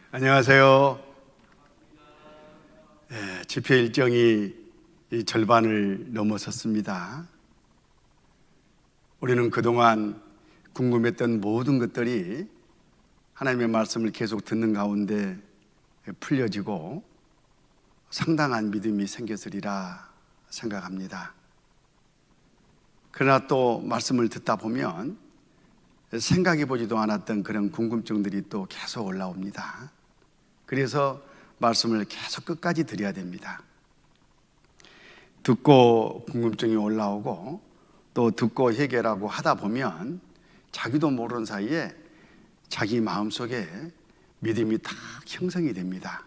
안녕하세요. 집회 일정이 이 절반을 넘어섰습니다. 우리는 그동안 궁금했던 모든 것들이 하나님의 말씀을 계속 듣는 가운데 풀려지고 상당한 믿음이 생겼으리라 생각합니다. 그러나 또 말씀을 듣다 보면 생각해 보지도 않았던 그런 궁금증들이 또 계속 올라옵니다. 그래서 말씀을 계속 끝까지 드려야 됩니다. 듣고 궁금증이 올라오고 또 듣고 해결하고 하다 보면 자기도 모르는 사이에 자기 마음속에 믿음이 다 형성이 됩니다.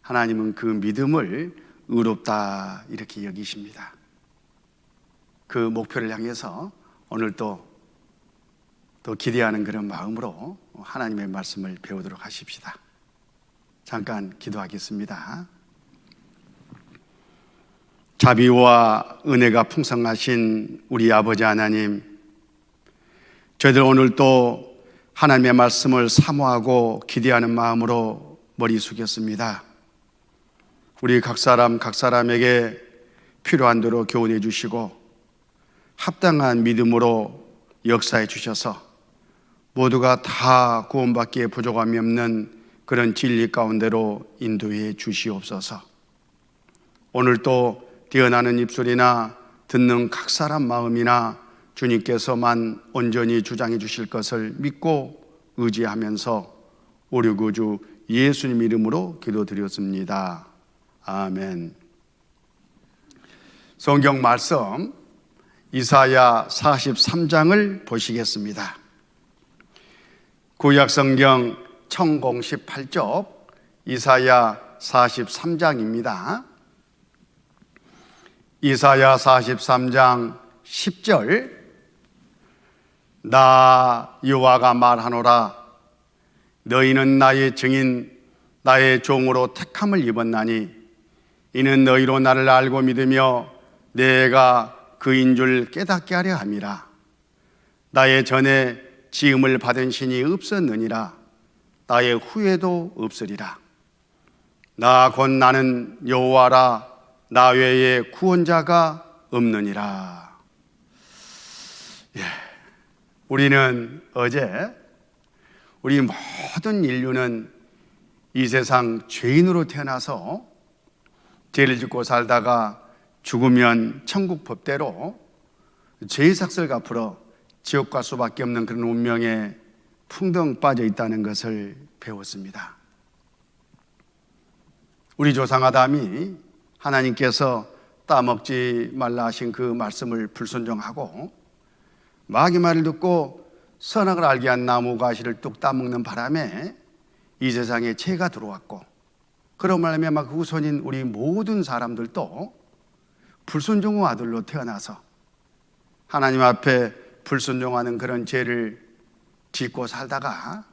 하나님은 그 믿음을 의롭다 이렇게 여기십니다. 그 목표를 향해서 오늘 또 기대하는 그런 마음으로 하나님의 말씀을 배우도록 하십시다. 잠깐 기도하겠습니다. 자비와 은혜가 풍성하신 우리 아버지 하나님, 저희들 오늘 또 하나님의 말씀을 사모하고 기대하는 마음으로 머리 숙였습니다. 우리 각 사람에게 필요한 대로 교훈해 주시고 합당한 믿음으로 역사해 주셔서 모두가 다 구원받기에 부족함이 없는 그런 진리 가운데로 인도해 주시옵소서. 오늘 또 뛰어나는 입술이나 듣는 각 사람 마음이나 주님께서만 온전히 주장해 주실 것을 믿고 의지하면서 우리 구주 예수님 이름으로 기도드렸습니다. 아멘. 성경 말씀 이사야 43장을 보시겠습니다. 구약성경 1018쪽 이사야 43장입니다. 이사야 43장 10절 나 여호와가 말하노라 너희는 나의 증인 나의 종으로 택함을 입었나니 이는 너희로 나를 알고 믿으며 내가 그인 줄 깨닫게 하려 함이라. 나의 전에 지음을 받은 신이 없었느니라. 나의 후에도 없으리라. 나 곧 나는 여호와라. 나 외에 구원자가 없느니라. 우리는 어제 우리 모든 인류는 이 세상 죄인으로 태어나서 죄를 짓고 살다가 죽으면 천국 법대로 죄의 삭을 갚으러 지옥 갈 수밖에 없는 그런 운명에 풍덩 빠져 있다는 것을 배웠습니다. 우리 조상 아담이 하나님께서 따먹지 말라 하신 그 말씀을 불순종하고 마귀 말을 듣고 선악을 알게 한 나무 가시를 뚝 따먹는 바람에 이 세상에 죄가 들어왔고 그런 말미암아 그 후손인 우리 모든 사람들도 불순종의 아들로 태어나서 하나님 앞에 불순종하는 그런 죄를 짓고 살다가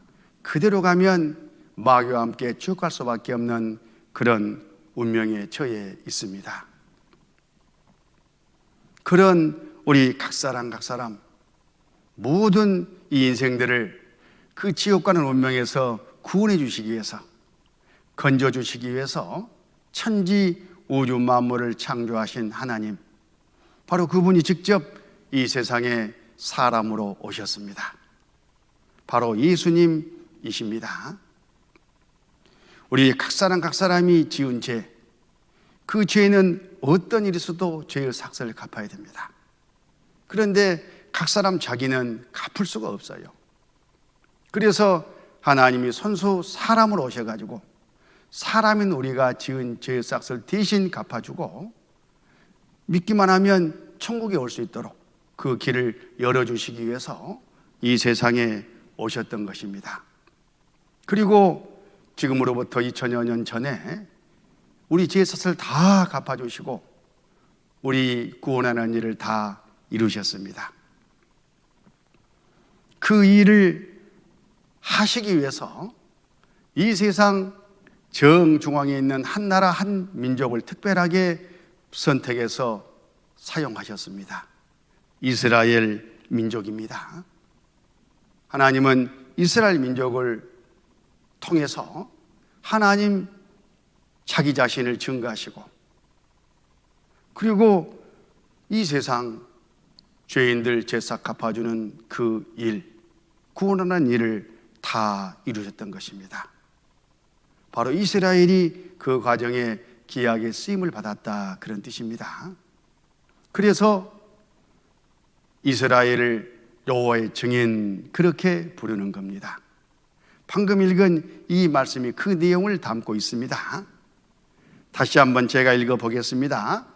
그대로 가면 마귀와 함께 지옥 갈 수밖에 없는 그런 운명에 처해 있습니다. 그런 우리 각 사람 모든 이 인생들을 그 지옥 가는 운명에서 구원해 주시기 위해서 건져 주시기 위해서 천지 우주 만물을 창조하신 하나님, 바로 그분이 직접 이 세상에 사람으로 오셨습니다. 바로 예수님이십니다. 우리 각 사람이 지은 죄, 그 죄는 어떤 일이 있어도 죄의 삭을 갚아야 됩니다. 그런데 각 사람 자기는 갚을 수가 없어요. 그래서 하나님이 손수 사람으로 오셔가지고 사람인 우리가 지은 죄의 삭을 대신 갚아주고 믿기만 하면 천국에 올 수 있도록 그 길을 열어주시기 위해서 이 세상에 오셨던 것입니다. 그리고 지금으로부터 2000여 년 전에 우리 죄의 삭을 다 갚아주시고 우리 구원하는 일을 다 이루셨습니다. 그 일을 하시기 위해서 이 세상 정중앙에 있는 한 나라 한 민족을 특별하게 선택해서 사용하셨습니다. 이스라엘 민족입니다. 하나님은 이스라엘 민족을 통해서 하나님 자기 자신을 증거하시고, 그리고 이 세상 죄인들 죄싹 갚아주는 그 일, 구원하는 일을 다 이루셨던 것입니다. 바로 이스라엘이 그 과정에 귀하게 쓰임을 받았다, 그런 뜻입니다. 그래서 이스라엘을 여호와의 증인, 그렇게 부르는 겁니다. 방금 읽은 이 말씀이 그 내용을 담고 있습니다. 다시 한번 제가 읽어보겠습니다.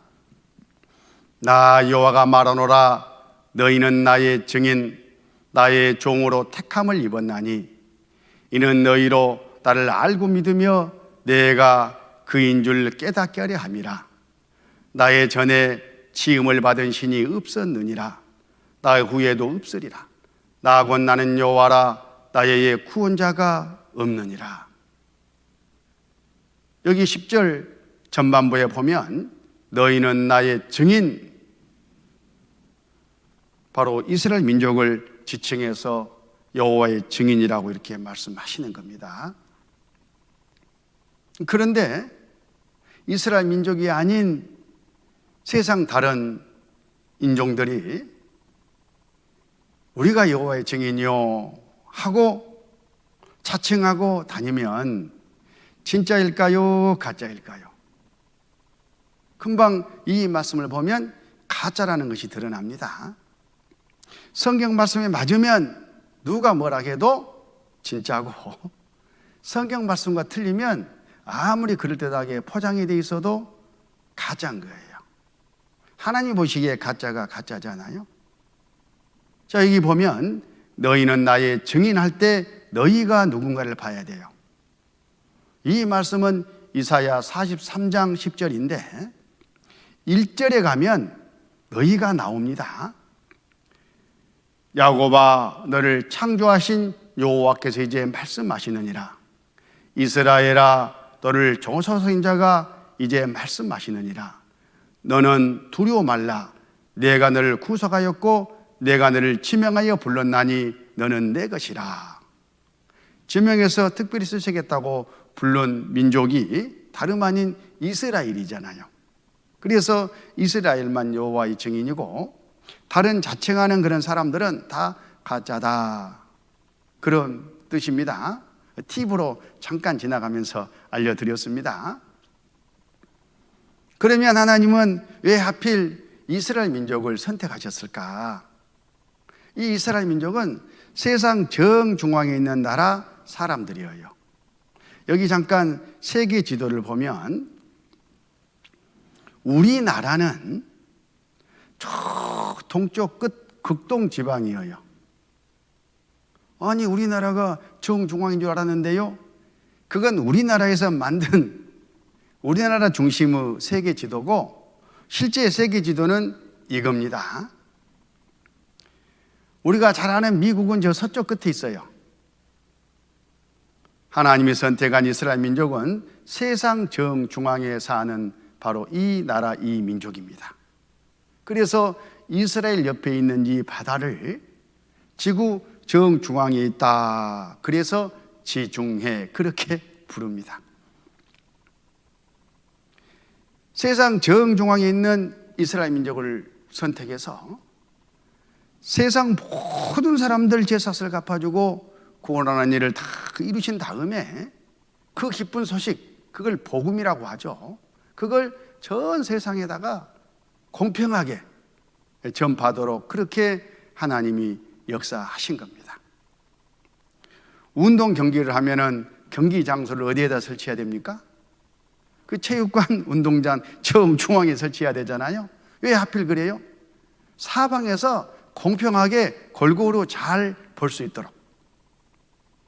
나 여호와가 말하노라. 너희는 나의 증인, 나의 종으로 택함을 입었나니 이는 너희로 나를 알고 믿으며 내가 그인 줄 깨닫게 하려 함이라. 나의 전에 지음을 받은 신이 없었느니라. 나의 후에도 없으리라. 나 곧 나는 여호와라. 나의 구원자가 없느니라. 여기 10절 전반부에 보면 너희는 나의 증인, 바로 이스라엘 민족을 지칭해서 여호와의 증인이라고 이렇게 말씀하시는 겁니다. 그런데 이스라엘 민족이 아닌 세상 다른 인종들이 우리가 여호와의 증인이요 하고 자칭하고 다니면 진짜일까요? 가짜일까요? 금방 이 말씀을 보면 가짜라는 것이 드러납니다. 성경 말씀에 맞으면 누가 뭐라 해도 진짜고, 성경 말씀과 틀리면 아무리 그럴듯하게 포장이 돼 있어도 가짜인 거예요. 하나님 보시기에 가짜가 가짜잖아요. 자, 여기 보면 너희는 나의 증인할 때 너희가 누군가를 봐야 돼요. 이 말씀은 이사야 43장 10절인데 1절에 가면 너희가 나옵니다. 야곱아, 너를 창조하신 여호와께서 이제 말씀하시느니라. 이스라엘아, 너를 조소서인 자가 이제 말씀하시느니라. 너는 두려워 말라. 내가 너를 구속하였고 내가 너를 지명하여 불렀나니 너는 내 것이라. 지명해서 특별히 쓰시겠다고 부른 민족이 다름 아닌 이스라엘이잖아요. 그래서 이스라엘만 여호와의 증인이고 다른 자칭하는 그런 사람들은 다 가짜다, 그런 뜻입니다. 팁으로 잠깐 지나가면서 알려드렸습니다. 그러면 하나님은 왜 하필 이스라엘 민족을 선택하셨을까? 이 이스라엘 민족은 세상 정중앙에 있는 나라 사람들이에요. 여기 잠깐 세계 지도를 보면 우리나라는 저 동쪽 끝 극동 지방이에요. 아니, 우리나라가 정중앙인 줄 알았는데요, 그건 우리나라에서 만든 우리나라 중심의 세계 지도고, 실제 세계 지도는 이겁니다. 우리가 잘 아는 미국은 저 서쪽 끝에 있어요. 하나님이 선택한 이스라엘 민족은 세상 정중앙에 사는 바로 이 나라, 이 민족입니다. 그래서 이스라엘 옆에 있는 이 바다를 지구 정중앙에 있다, 그래서 지중해, 그렇게 부릅니다. 세상 정중앙에 있는 이스라엘 민족을 선택해서 세상 모든 사람들 죄삭을 갚아주고 구원하는 일을 다 이루신 다음에 그 기쁜 소식, 그걸 복음이라고 하죠. 그걸 전 세상에다가 공평하게 전파하도록 그렇게 하나님이 역사하신 겁니다. 운동 경기를 하면은 경기 장소를 어디에다 설치해야 됩니까? 그 체육관 운동장 정중앙에 설치해야 되잖아요. 왜 하필 그래요? 사방에서 공평하게 골고루 잘 볼 수 있도록.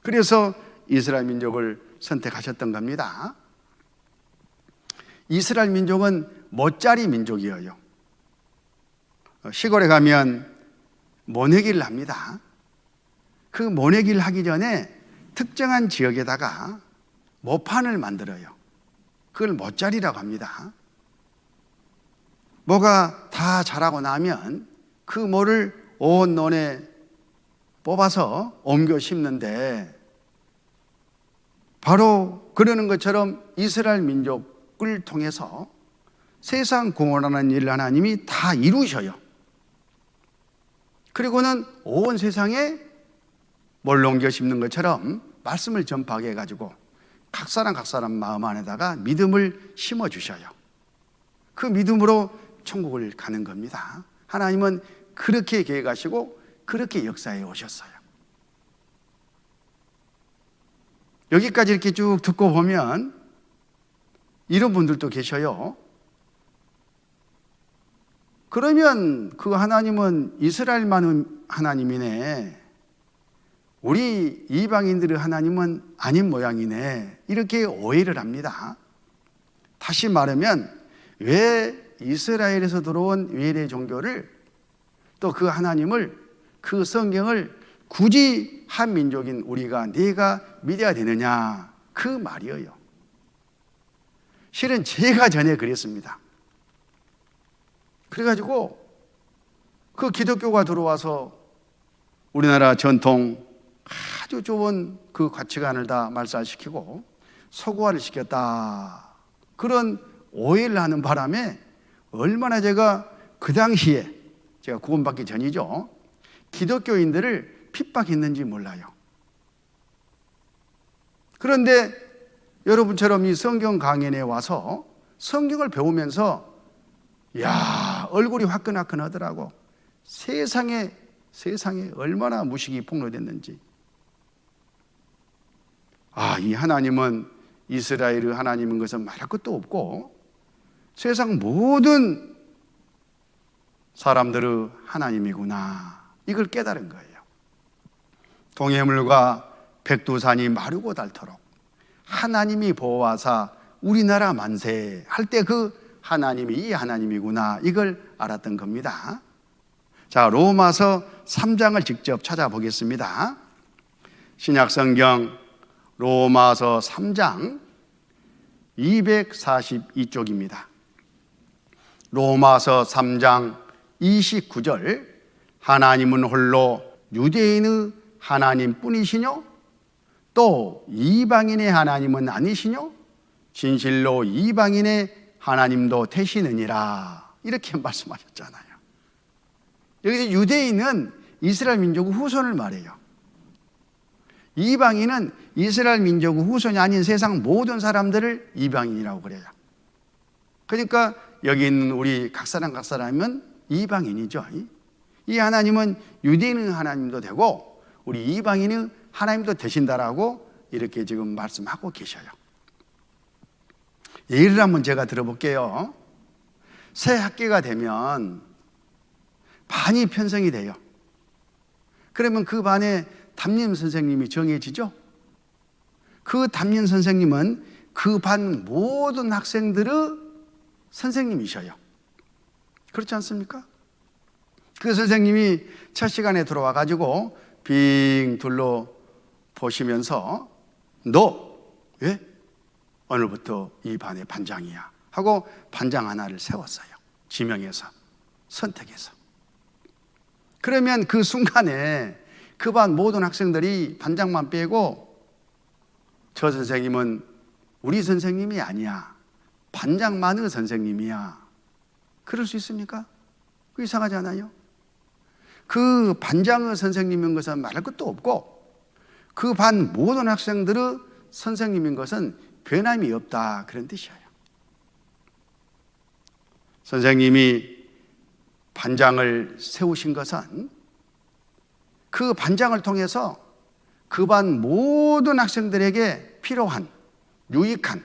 그래서 이스라엘 민족을 선택하셨던 겁니다. 이스라엘 민족은 멋자리 민족이에요. 시골에 가면 모내기를 합니다. 그 모내기를 하기 전에 특정한 지역에다가 모판을 만들어요. 그걸 모짜리라고 합니다. 모가 다 자라고 나면 그 모를 온 논에 뽑아서 옮겨 심는데 바로 그러는 것처럼 이스라엘 민족을 통해서 세상 구원하는 일을 하나님이 다 이루셔요. 그리고는 온 세상에 뭘 옮겨 심는 것처럼 말씀을 전파하게 해가지고 각 사람 마음 안에다가 믿음을 심어주셔요. 그 믿음으로 천국을 가는 겁니다. 하나님은 그렇게 계획하시고 그렇게 역사해 오셨어요. 여기까지 이렇게 쭉 듣고 보면 이런 분들도 계셔요. 그러면 그 하나님은 이스라엘만 하나님이네, 우리 이방인들의 하나님은 아닌 모양이네, 이렇게 오해를 합니다. 다시 말하면 왜 이스라엘에서 들어온 외래 종교를, 또 그 하나님을, 그 성경을 굳이 한 민족인 우리가 내가 믿어야 되느냐, 그 말이에요. 실은 제가 전에 그랬습니다. 그래가지고 그 기독교가 들어와서 우리나라 전통 아주 좋은 그 가치관을 다 말살시키고 서구화를 시켰다, 그런 오해를 하는 바람에 얼마나 제가 그 당시에, 제가 구원받기 전이죠, 기독교인들을 핍박했는지 몰라요. 그런데 여러분처럼 이 성경 강연에 와서 성경을 배우면서 야, 얼굴이 화끈화끈하더라고. 세상에 얼마나 무식이 폭로됐는지. 이 하나님은 이스라엘의 하나님인 것은 말할 것도 없고 세상 모든 사람들의 하나님이구나, 이걸 깨달은 거예요. 동해물과 백두산이 마르고 닳도록 하나님이 보호하사 우리나라 만세 할 때 그 하나님이 이 하나님이구나, 이걸 알았던 겁니다. 자, 로마서 3장을 직접 찾아보겠습니다. 신약성경 로마서 3장 242쪽입니다. 로마서 3장 29절, 하나님은 홀로 유대인의 하나님뿐이시뇨? 또 이방인의 하나님은 아니시뇨? 진실로 이방인의 하나님도 되시느니라, 이렇게 말씀하셨잖아요. 여기서 유대인은 이스라엘 민족의 후손을 말해요. 이방인은 이스라엘 민족의 후손이 아닌 세상 모든 사람들을 이방인이라고 그래요. 그러니까 여기 있는 우리 각 사람은 이방인이죠. 이 하나님은 유대인의 하나님도 되고 우리 이방인의 하나님도 되신다라고 이렇게 지금 말씀하고 계셔요. 예를 한번 제가 들어볼게요. 새 학기가 되면 반이 편성이 돼요. 그러면 그 반에 담임 선생님이 정해지죠. 그 담임 선생님은 그 반 모든 학생들의 선생님이셔요. 그렇지 않습니까? 그 선생님이 첫 시간에 들어와 가지고 빙 둘러 보시면서 너 왜? 오늘부터 이 반의 반장이야 하고 반장 하나를 세웠어요. 지명해서, 선택해서. 그러면 그 순간에 그 반 모든 학생들이 반장만 빼고 저 선생님은 우리 선생님이 아니야, 반장만의 선생님이야, 그럴 수 있습니까? 그 이상하지 않아요? 그 반장의 선생님인 것은 말할 것도 없고 그 반 모든 학생들의 선생님인 것은 변함이 없다, 그런 뜻이에요. 선생님이 반장을 세우신 것은 그 반장을 통해서 그 반 모든 학생들에게 필요한, 유익한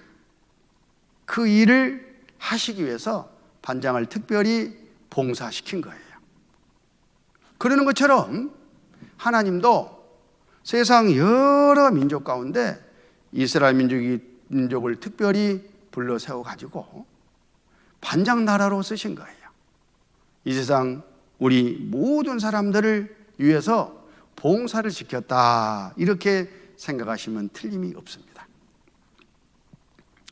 그 일을 하시기 위해서 반장을 특별히 봉사시킨 거예요. 그러는 것처럼 하나님도 세상 여러 민족 가운데 이스라엘 민족을 특별히 불러 세워가지고 반장 나라로 쓰신 거예요. 이 세상 우리 모든 사람들을 위해서 봉사를 시켰다, 이렇게 생각하시면 틀림이 없습니다.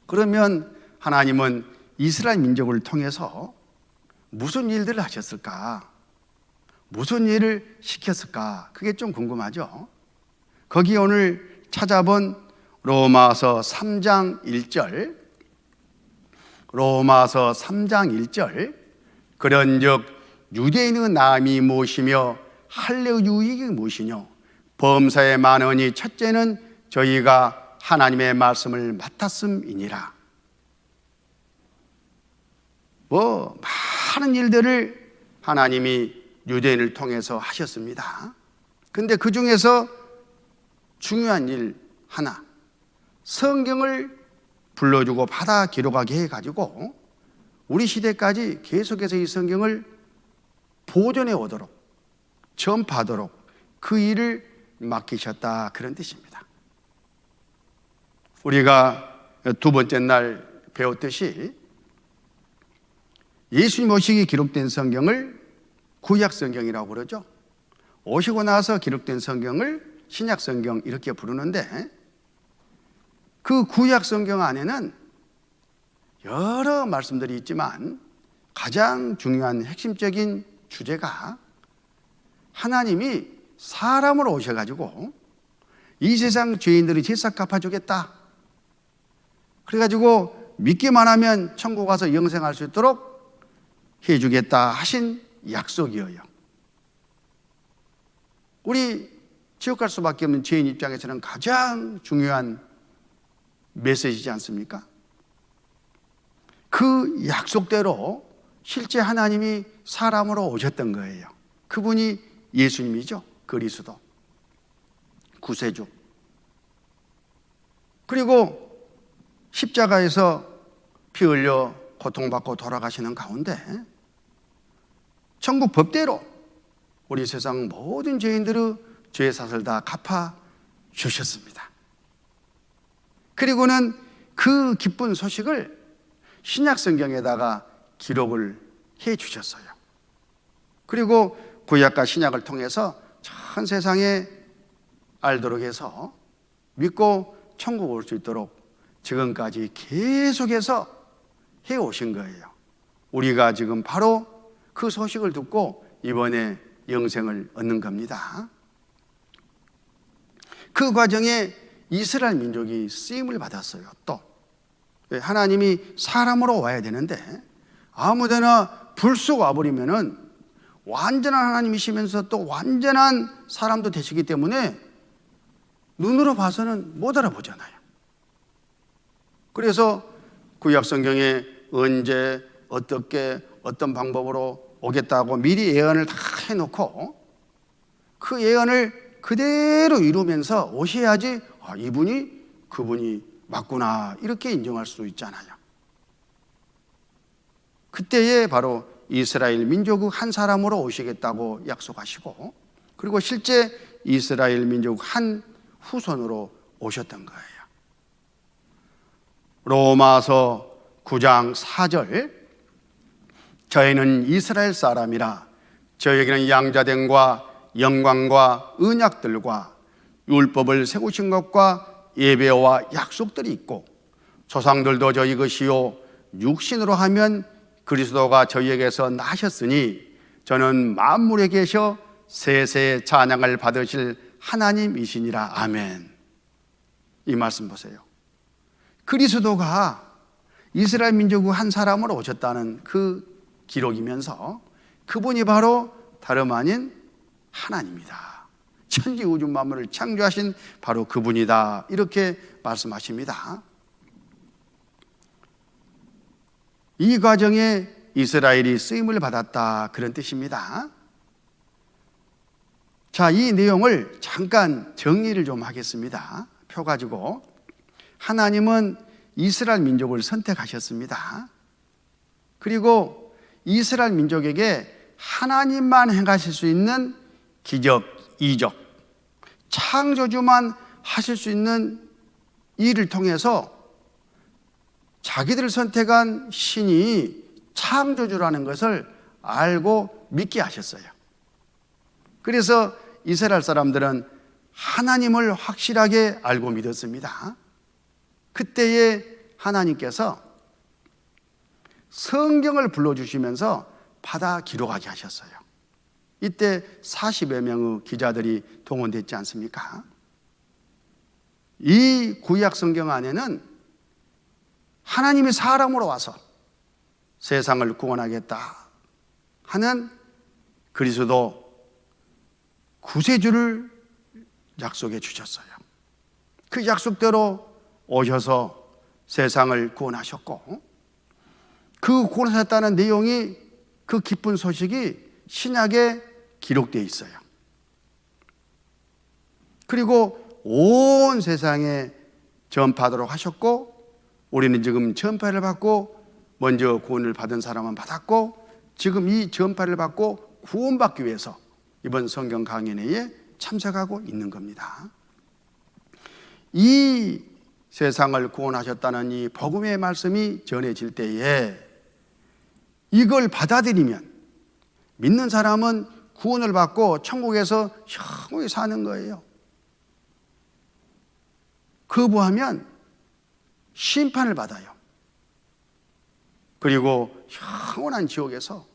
그러면 하나님은 이스라엘 민족을 통해서 무슨 일들을 하셨을까? 무슨 일을 시켰을까? 그게 좀 궁금하죠? 거기 오늘 찾아본 로마서 3장 1절, 로마서 3장 1절, 그런즉 유대인의 나음이 무엇이며 할례의 유익이 무엇이뇨? 범사에 많으니 첫째는 저희가 하나님의 말씀을 맡았음이니라. 많은 일들을 하나님이 유대인을 통해서 하셨습니다. 근데 그 중에서 중요한 일 하나, 성경을 불러주고 받아 기록하게 해가지고 우리 시대까지 계속해서 이 성경을 보존해 오도록, 전파하도록 그 일을 맡기셨다, 그런 뜻입니다. 우리가 두 번째 날 배웠듯이 예수님 오시기 기록된 성경을 구약 성경이라고 그러죠. 오시고 나서 기록된 성경을 신약 성경 이렇게 부르는데, 그 구약 성경 안에는 여러 말씀들이 있지만 가장 중요한 핵심적인 주제가 하나님이 사람으로 오셔가지고 이 세상 죄인들의 제사 갚아주겠다, 그래가지고 믿기만 하면 천국 가서 영생할 수 있도록 해주겠다 하신 약속이에요. 우리 지옥 갈 수밖에 없는 죄인 입장에서는 가장 중요한 메시지지 않습니까? 그 약속대로 실제 하나님이 사람으로 오셨던 거예요. 그분이 예수님이죠. 그리스도, 구세주. 그리고 십자가에서 피 흘려 고통받고 돌아가시는 가운데 천국 법대로 우리 세상 모든 죄인들의 죄 사슬 다 갚아 주셨습니다. 그리고는 그 기쁜 소식을 신약 성경에다가 기록을 해 주셨어요. 그리고 구약과 신약을 통해서 전 세상에 알도록 해서 믿고 천국 올 수 있도록 지금까지 계속해서 해 오신 거예요. 우리가 지금 바로 그 소식을 듣고 이번에 영생을 얻는 겁니다. 그 과정에 이스라엘 민족이 쓰임을 받았어요. 또 하나님이 사람으로 와야 되는데 아무데나 불쑥 와버리면은 완전한 하나님이시면서 또 완전한 사람도 되시기 때문에 눈으로 봐서는 못 알아보잖아요. 그래서 구약 성경에 언제 어떻게 어떤 방법으로 오겠다고 미리 예언을 다 해놓고 그 예언을 그대로 이루면서 오셔야지 이분이 그분이 맞구나 이렇게 인정할 수 있잖아요. 그때에 바로 이스라엘 민족의 한 사람으로 오시겠다고 약속하시고, 그리고 실제 이스라엘 민족 한 후손으로 오셨던 거예요. 로마서 9장 4절, 저희는 이스라엘 사람이라 저에게는 양자됨과 영광과 언약들과 율법을 세우신 것과 예배와 약속들이 있고 조상들도 저희 것이요 육신으로 하면 그리스도가 저희에게서 나셨으니 저는 만물에 계셔 세세 찬양을 받으실 하나님이시니라. 아멘. 이 말씀 보세요. 그리스도가 이스라엘 민족의 한 사람으로 오셨다는 그 기록이면서 그분이 바로 다름 아닌 하나님이다, 천지 우주 만물을 창조하신 바로 그분이다, 이렇게 말씀하십니다. 이 과정에 이스라엘이 쓰임을 받았다, 그런 뜻입니다. 자, 이 내용을 잠깐 정리를 좀 하겠습니다. 표 가지고. 하나님은 이스라엘 민족을 선택하셨습니다. 그리고 이스라엘 민족에게 하나님만 행하실 수 있는 기적, 이적, 창조주만 하실 수 있는 일을 통해서 자기들을 선택한 신이 창조주라는 것을 알고 믿게 하셨어요. 그래서 이스라엘 사람들은 하나님을 확실하게 알고 믿었습니다. 그때에 하나님께서 성경을 불러주시면서 받아 기록하게 하셨어요. 이때 40여 명의 기자들이 동원됐지 않습니까? 이 구약 성경 안에는 하나님이 사람으로 와서 세상을 구원하겠다 하는 그리스도 구세주를 약속해 주셨어요. 그 약속대로 오셔서 세상을 구원하셨고, 그 구원하셨다는 내용이, 그 기쁜 소식이 신약에 기록되어 있어요. 그리고 온 세상에 전파하도록 하셨고, 우리는 지금 전파를 받고, 먼저 구원을 받은 사람은 받았고, 지금 이 전파를 받고 구원받기 위해서 이번 성경 강연회에 참석하고 있는 겁니다. 이 세상을 구원하셨다는 이 복음의 말씀이 전해질 때에 이걸 받아들이면 믿는 사람은 구원을 받고 천국에서 영원히 사는 거예요. 거부하면 심판을 받아요. 그리고 영원한 지옥에서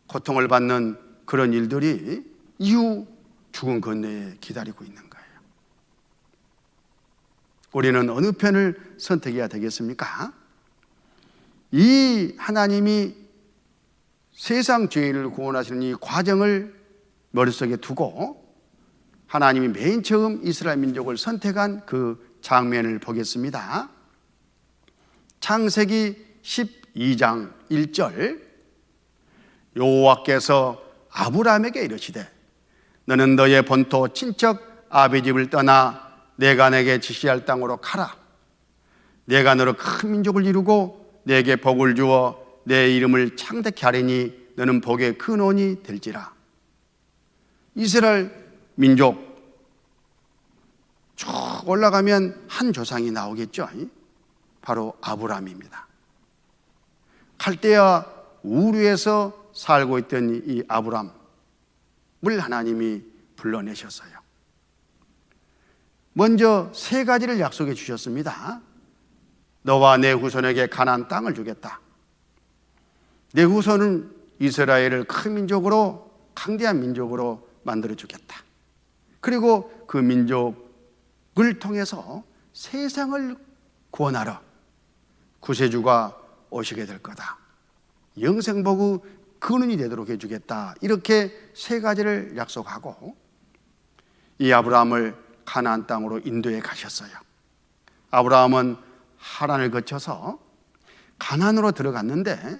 고통을 받는 그런 일들이 이후 죽음 건너에 기다리고 있는 거예요. 우리는 어느 편을 선택해야 되겠습니까? 이 하나님이 세상 죄인을 구원하시는 이 과정을 머릿속에 두고 하나님이 맨 처음 이스라엘 민족을 선택한 그 장면을 보겠습니다. 창세기 12장 1절, 여호와께서 아브라함에게 이르시되 너는 너의 본토 친척 아비 집을 떠나 내가 내게 지시할 땅으로 가라. 내가 너로 큰 민족을 이루고 내게 복을 주어 내 이름을 창대케 하리니 너는 복의 근원이 될지라. 이스라엘 민족 쭉 올라가면 한 조상이 나오겠죠. 바로 아브라함입니다. 갈대아 우르에서 살고 있던 이 아브라함을 하나님이 불러내셨어요. 먼저 세 가지를 약속해 주셨습니다. 너와 내 후손에게 가나안 땅을 주겠다. 내 후손은 이스라엘을 큰 민족으로, 강대한 민족으로 만들어 주겠다. 그리고 그 민족을 통해서 세상을 구원하러 구세주가 오시게 될 거다. 영생복의 근원이 되도록 해주겠다. 이렇게 세 가지를 약속하고 이 아브라함을 가나안 땅으로 인도해 가셨어요. 아브라함은 하란을 거쳐서 가나안으로 들어갔는데,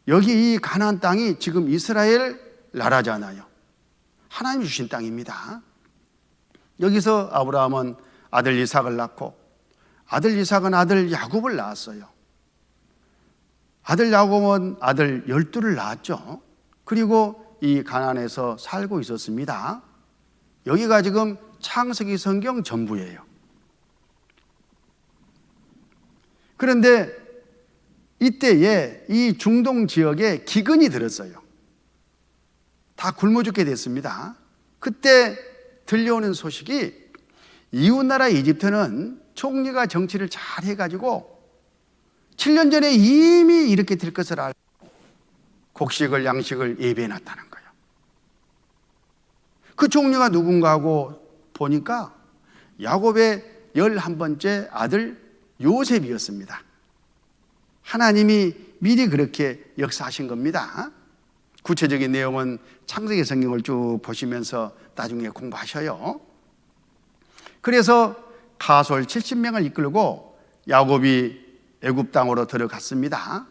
여기 이 가나안 땅이 지금 이스라엘 나라잖아요. 하나님이 주신 땅입니다. 여기서 아브라함은 아들 이삭을 낳고, 아들 이삭은 아들 야곱을 낳았어요. 아들 야곱은 아들 12를 낳았죠. 그리고 이 가나안에서 살고 있었습니다. 여기가 지금 창세기 성경 전부예요. 그런데 이때에 이 중동 지역에 기근이 들었어요. 다 굶어 죽게 됐습니다. 그때 들려오는 소식이 이웃나라 이집트는 총리가 정치를 잘 해가지고 7년 전에 이미 이렇게 될 것을 알고 곡식을 양식을 예배해 놨다는 거예요. 그 총리가 누군가 하고 보니까 야곱의 11번째 아들 요셉이었습니다. 하나님이 미리 그렇게 역사하신 겁니다. 구체적인 내용은 창세기 성경을 쭉 보시면서 나중에 공부하셔요. 그래서 가솔 70명을 이끌고 야곱이 애굽 땅으로 들어갔습니다.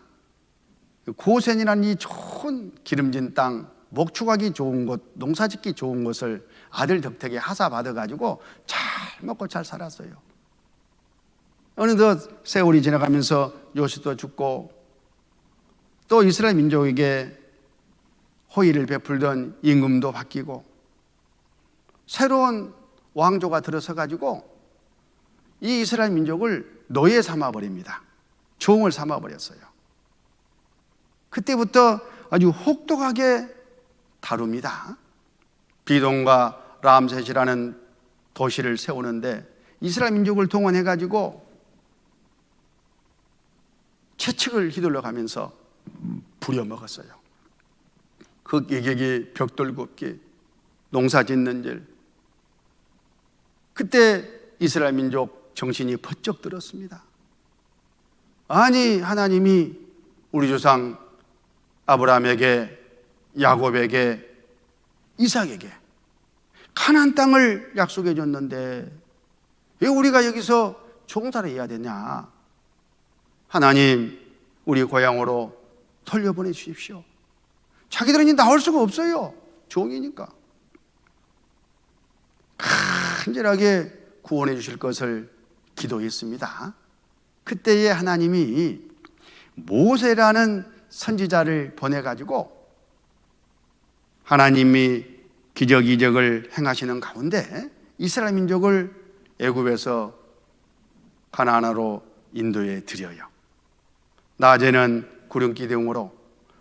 고센이라는 이 좋은 기름진 땅, 목축하기 좋은 곳, 농사짓기 좋은 곳을 아들 덕택에 하사 받아가지고 잘 먹고 잘 살았어요. 어느덧 세월이 지나가면서 요셉도 죽고, 또 이스라엘 민족에게 호의를 베풀던 임금도 바뀌고, 새로운 왕조가 들어서가지고 이 이스라엘 민족을 노예 삼아버립니다. 종을 삼아버렸어요. 그때부터 아주 혹독하게 다룹니다. 비동과 람셋이라는 도시를 세우는데 이스라엘 민족을 동원해가지고 채찍을 휘둘러 가면서 부려먹었어요. 흑예객이 벽돌 굽기, 농사 짓는 일. 그때 이스라엘 민족 정신이 번쩍 들었습니다. 아니, 하나님이 우리 조상 아브라함에게, 야곱에게, 이삭에게 가나안 땅을 약속해 줬는데 왜 우리가 여기서 종살이 해야 되냐? 하나님, 우리 고향으로 돌려보내 주십시오. 자기들은 이제 나올 수가 없어요. 종이니까. 간절하게 구원해 주실 것을 기도했습니다. 그때에 하나님이 모세라는 선지자를 보내가지고 하나님이 기적 이적을 행하시는 가운데 이스라엘 민족을 애굽에서 가나안으로 인도해 드려요. 낮에는 구름 기둥으로,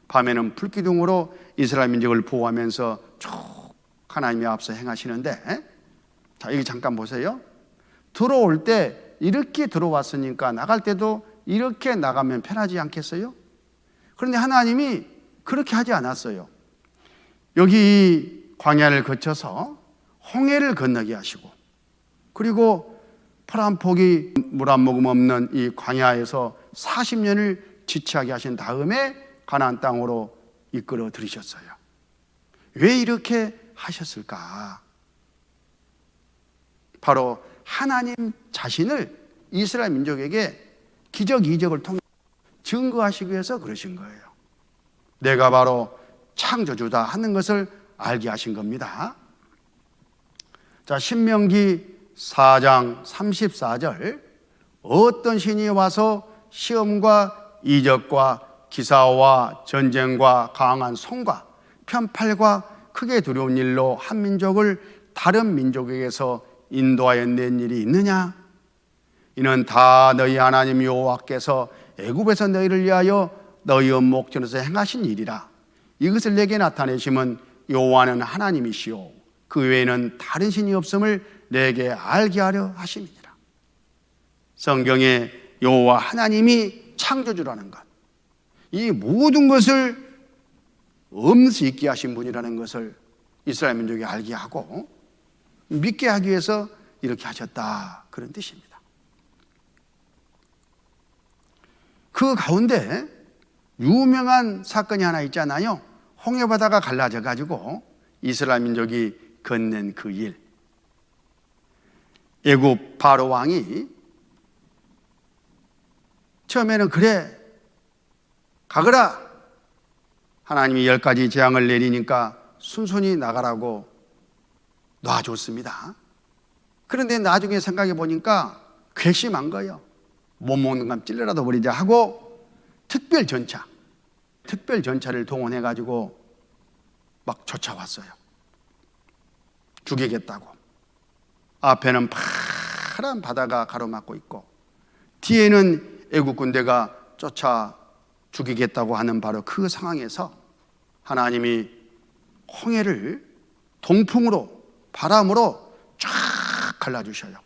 밤에는 불 기둥으로 이스라엘 민족을 보호하면서 쭉 하나님이 앞서 행하시는데, 자, 여기 잠깐 보세요. 들어올 때 이렇게 들어왔으니까 나갈 때도 이렇게 나가면 편하지 않겠어요? 그런데 하나님이 그렇게 하지 않았어요. 여기 광야를 거쳐서 홍해를 건너게 하시고, 그리고 파란 폭이 물 한 모금 없는 이 광야에서 40년을 지체하게 하신 다음에 가나안 땅으로 이끌어 들이셨어요. 왜 이렇게 하셨을까? 바로 하나님 자신을 이스라엘 민족에게 기적 이적을 통해 증거하시기 위해서 그러신 거예요. 내가 바로 창조주다 하는 것을 알게 하신 겁니다. 자, 신명기 4장 34절, 어떤 신이 와서 시험과 이적과 기사와 전쟁과 강한 손과 편팔과 크게 두려운 일로 한 민족을 다른 민족에게서 인도하여 낸 일이 있느냐? 이는 다 너희 하나님 여호와께서 애굽에서 너희를 위하여 너희의 목전에서 행하신 일이라. 이것을 내게 나타내심은 여호와는 하나님이시오, 그 외에는 다른 신이 없음을 내게 알게 하려 하심이니라. 성경에 여호와 하나님이 창조주라는 것, 이 모든 것을 엄수 있게 하신 분이라는 것을 이스라엘 민족이 알게 하고 믿게 하기 위해서 이렇게 하셨다, 그런 뜻입니다. 그 가운데 유명한 사건이 하나 있잖아요. 홍해바다가 갈라져 가지고 이스라엘 민족이 건넨 그 일. 애굽 바로 왕이 처음에는 그래 가거라, 하나님이 10가지 재앙을 내리니까 순순히 나가라고 놔줬습니다. 그런데 나중에 생각해 보니까 괘씸한 거예요. 못 먹는 감 찔러라도 버리자 하고 특별 전차를 동원해 가지고 막 쫓아왔어요. 죽이겠다고. 앞에는 파란 바다가 가로막고 있고 뒤에는 애국 군대가 쫓아 죽이겠다고 하는 바로 그 상황에서 하나님이 홍해를 동풍으로, 바람으로 쫙 갈라주셔요.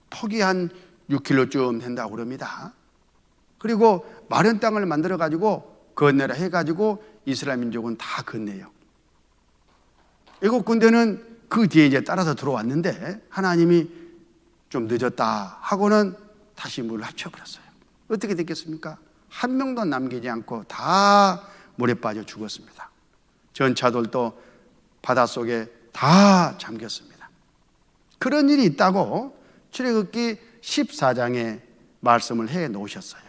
폭이 한 6km쯤 된다고 그럽니다. 그리고 마른 땅을 만들어 가지고 건네라 해가지고 이스라엘 민족은 다 건네요. 애국 군대는 그 뒤에 이제 따라서 들어왔는데 하나님이 좀 늦었다 하고는 다시 물을 합쳐버렸어요. 어떻게 됐겠습니까? 한 명도 남기지 않고 다 물에 빠져 죽었습니다. 전차들도 바닷속에 다 잠겼습니다. 그런 일이 있다고 출애굽기 14장에 말씀을 해 놓으셨어요.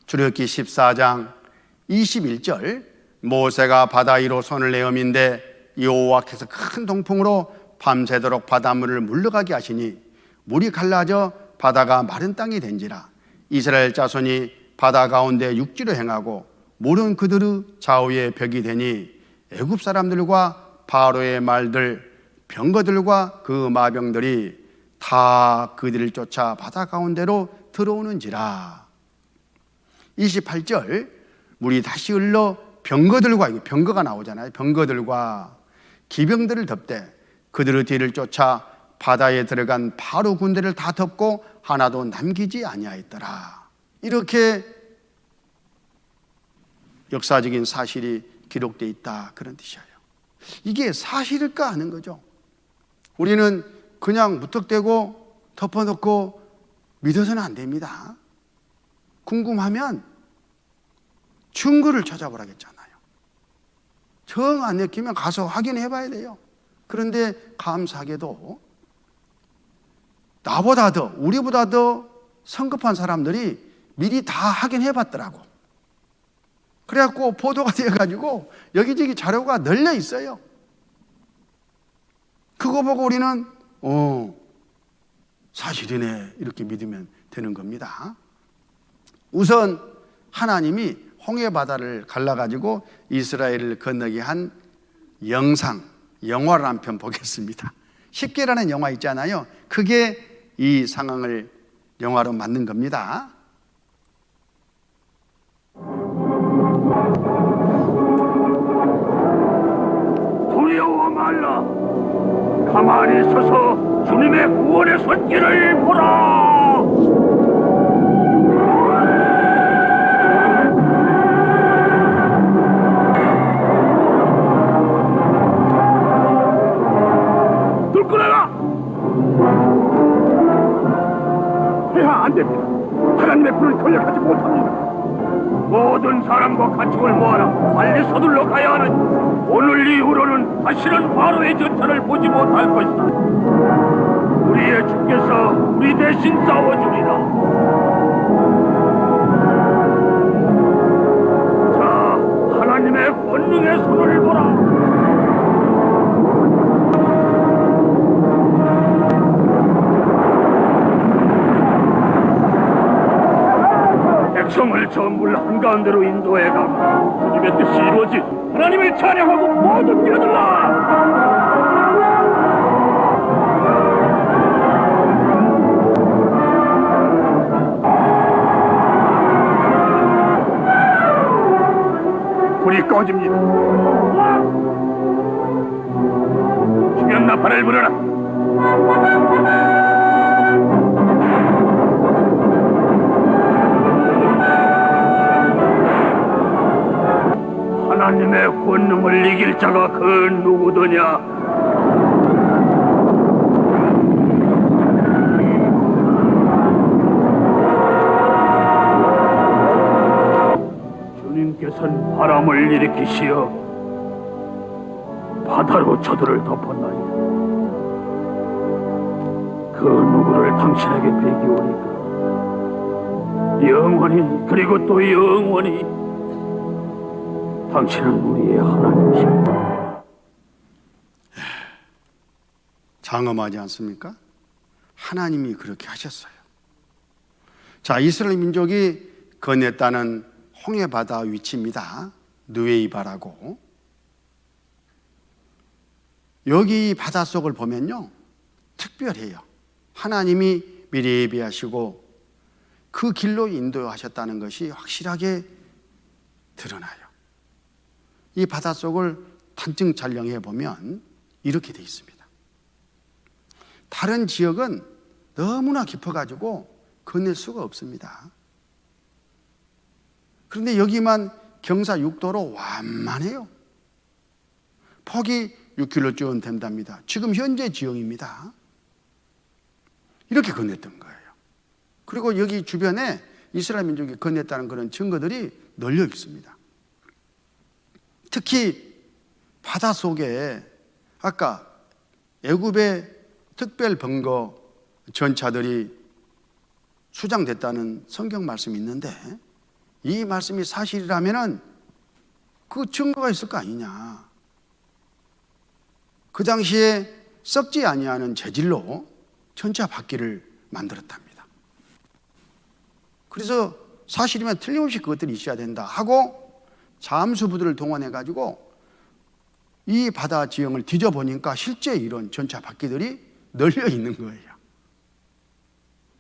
출애굽기 14장 21절, 모세가 바다 위로 손을 내어민데 여호와께서 큰 동풍으로 밤새도록 바닷물을 물러가게 하시니 물이 갈라져 바다가 마른 땅이 된지라. 이스라엘 자손이 바다 가운데 육지로 행하고 물은 그들의 좌우에 벽이 되니 애굽 사람들과 바로의 말들, 병거들과 그 마병들이 다 그들을 쫓아 바다 가운데로 들어오는지라. 28절, 물이 다시 흘러 병거들과, 병거가 나오잖아요. 병거들과 기병들을 덮되 그들의 뒤를 쫓아 바다에 들어간 바로 군대를 다 덮고 하나도 남기지 아니하였더라. 이렇게 역사적인 사실이 기록되어 있다, 그런 뜻이에요. 이게 사실일까 하는 거죠. 우리는 그냥 무턱대고 덮어놓고 믿어서는 안 됩니다. 궁금하면 증거를 찾아보라 했잖아요. 정 안 내키면 가서 확인해 봐야 돼요. 그런데 감사하게도 나보다 더, 우리보다 더 성급한 사람들이 미리 다 확인해 봤더라고. 그래갖고 보도가 되어가지고 여기저기 자료가 널려 있어요. 그거 보고 우리는 사실이네 이렇게 믿으면 되는 겁니다. 우선 하나님이 홍해 바다를 갈라가지고 이스라엘을 건너게 한 영화를 한 편 보겠습니다. 십계라는 영화 있잖아요. 그게 이 상황을 영화로 만든 겁니다. 두려워 말라. 가만히 서서 주님의 구원의 손길을 보라. 뚫고 나가. 해야 안 됩니다. 하나님의 불을 돌려가지 못합니다. 모든 사람과 간청을 모아라. 빨리 서둘러 가야 하는. 오늘 이후로는 다시는 바로의 전차를 보지 못할 것이다. 우리의 주께서 우리 대신 싸워주리라. 자, 하나님의 권능의 손을 보라. 백성을 저 물 한가운데로 인도해가 주님의 뜻이 이루어지 하나님을 찬양하고 모두 뛰어들라. 불이 꺼집니다. 중요한 나팔을 불어라. 하나님의 권능을 이길 자가 그 누구더냐? 주님께서는 바람을 일으키시어 바다로 저들을 덮었나이다. 그 누구를 당신에게 배기오니까 영원히 그리고 또 영원히 당신은 우리의 하나님이십니다. 장엄하지 않습니까? 하나님이 그렇게 하셨어요. 자, 이스라엘 민족이 건넸다는 홍해 바다 위치입니다. 느웨이바라고. 여기 바닷속을 보면요, 특별해요. 하나님이 미리 예비하시고 그 길로 인도하셨다는 것이 확실하게 드러나요. 이 바닷속을 단층 촬영해 보면 이렇게 되어 있습니다. 다른 지역은 너무나 깊어가지고 건널 수가 없습니다. 그런데 여기만 경사 6도로 완만해요. 폭이 6km 된답니다. 지금 현재 지형입니다. 이렇게 건넜던 거예요. 그리고 여기 주변에 이스라엘 민족이 건넸다는 그런 증거들이 널려 있습니다. 특히 바닷속에 아까 애굽의 특별 번거 전차들이 수장됐다는 성경 말씀이 있는데 이 말씀이 사실이라면 그 증거가 있을 거 아니냐. 그 당시에 썩지 아니하는 재질로 전차 바퀴를 만들었답니다. 그래서 사실이면 틀림없이 그것들이 있어야 된다 하고 잠수부들을 동원해가지고 이 바다 지형을 뒤져보니까 실제 이런 전차 바퀴들이 널려 있는 거예요.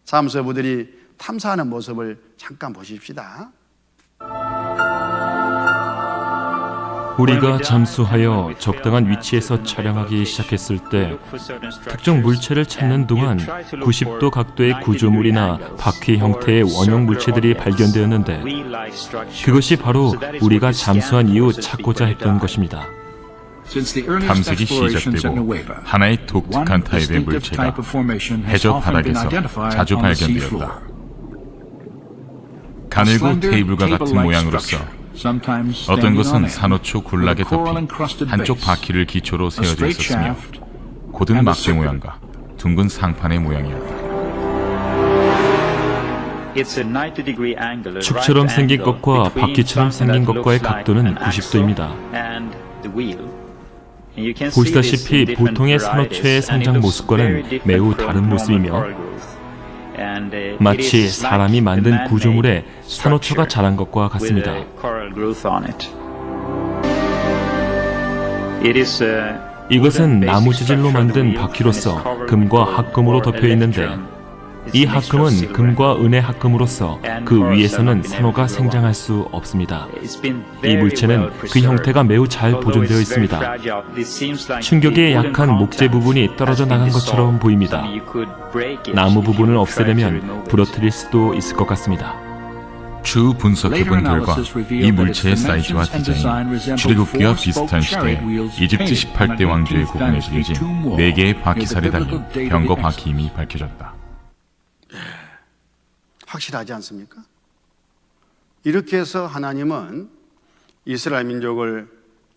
잠수부들이 탐사하는 모습을 잠깐 보십시다. 우리가 잠수하여 적당한 위치에서 촬영하기 시작했을 때 특정 물체를 찾는 동안 90도 각도의 구조물이나 바퀴 형태의 원형 물체들이 발견되었는데 그것이 바로 우리가 잠수한 이후 찾고자 했던 것입니다. 탐색이 시작되고 하나의 독특한 타입의 물체가 해저 바닥에서 자주 발견되었다. 가늘고 테이블과 같은 모양으로서 어떤 것은 산호초 군락에 덮인 한쪽 바퀴를 기초로 세워져 있었으며 곧은 막대 모양과 둥근 상판의 모양이었다. 축처럼 생긴 것과 바퀴처럼 생긴 것과의 각도는 90도입니다. 보시다시피 보통의 산호초의 성장 모습과는 매우 다른 모습이며 마치 사람이 만든 구조물에 산호초가 자란 것과 같습니다. 이것은 나무 재질로 만든 바퀴로서 금과 합금으로 덮여 있는데 이 합금은 금과 은의 합금으로서 그 위에서는 산호가 생장할 수 없습니다. 이 물체는 그 형태가 매우 잘 보존되어 있습니다. 충격에 약한 목재 부분이 떨어져 나간 것처럼 보입니다. 나무 부분을 없애려면 부러뜨릴 수도 있을 것 같습니다. 추후 분석해본 결과 이 물체의 사이즈와 디자인이 출애굽기와 비슷한 시대에 이집트 18대 왕조의 고군에 들려진 4개의 바퀴살이 달린 병거 바퀴임이 밝혀졌다. 확실하지 않습니까? 이렇게 해서 하나님은 이스라엘 민족을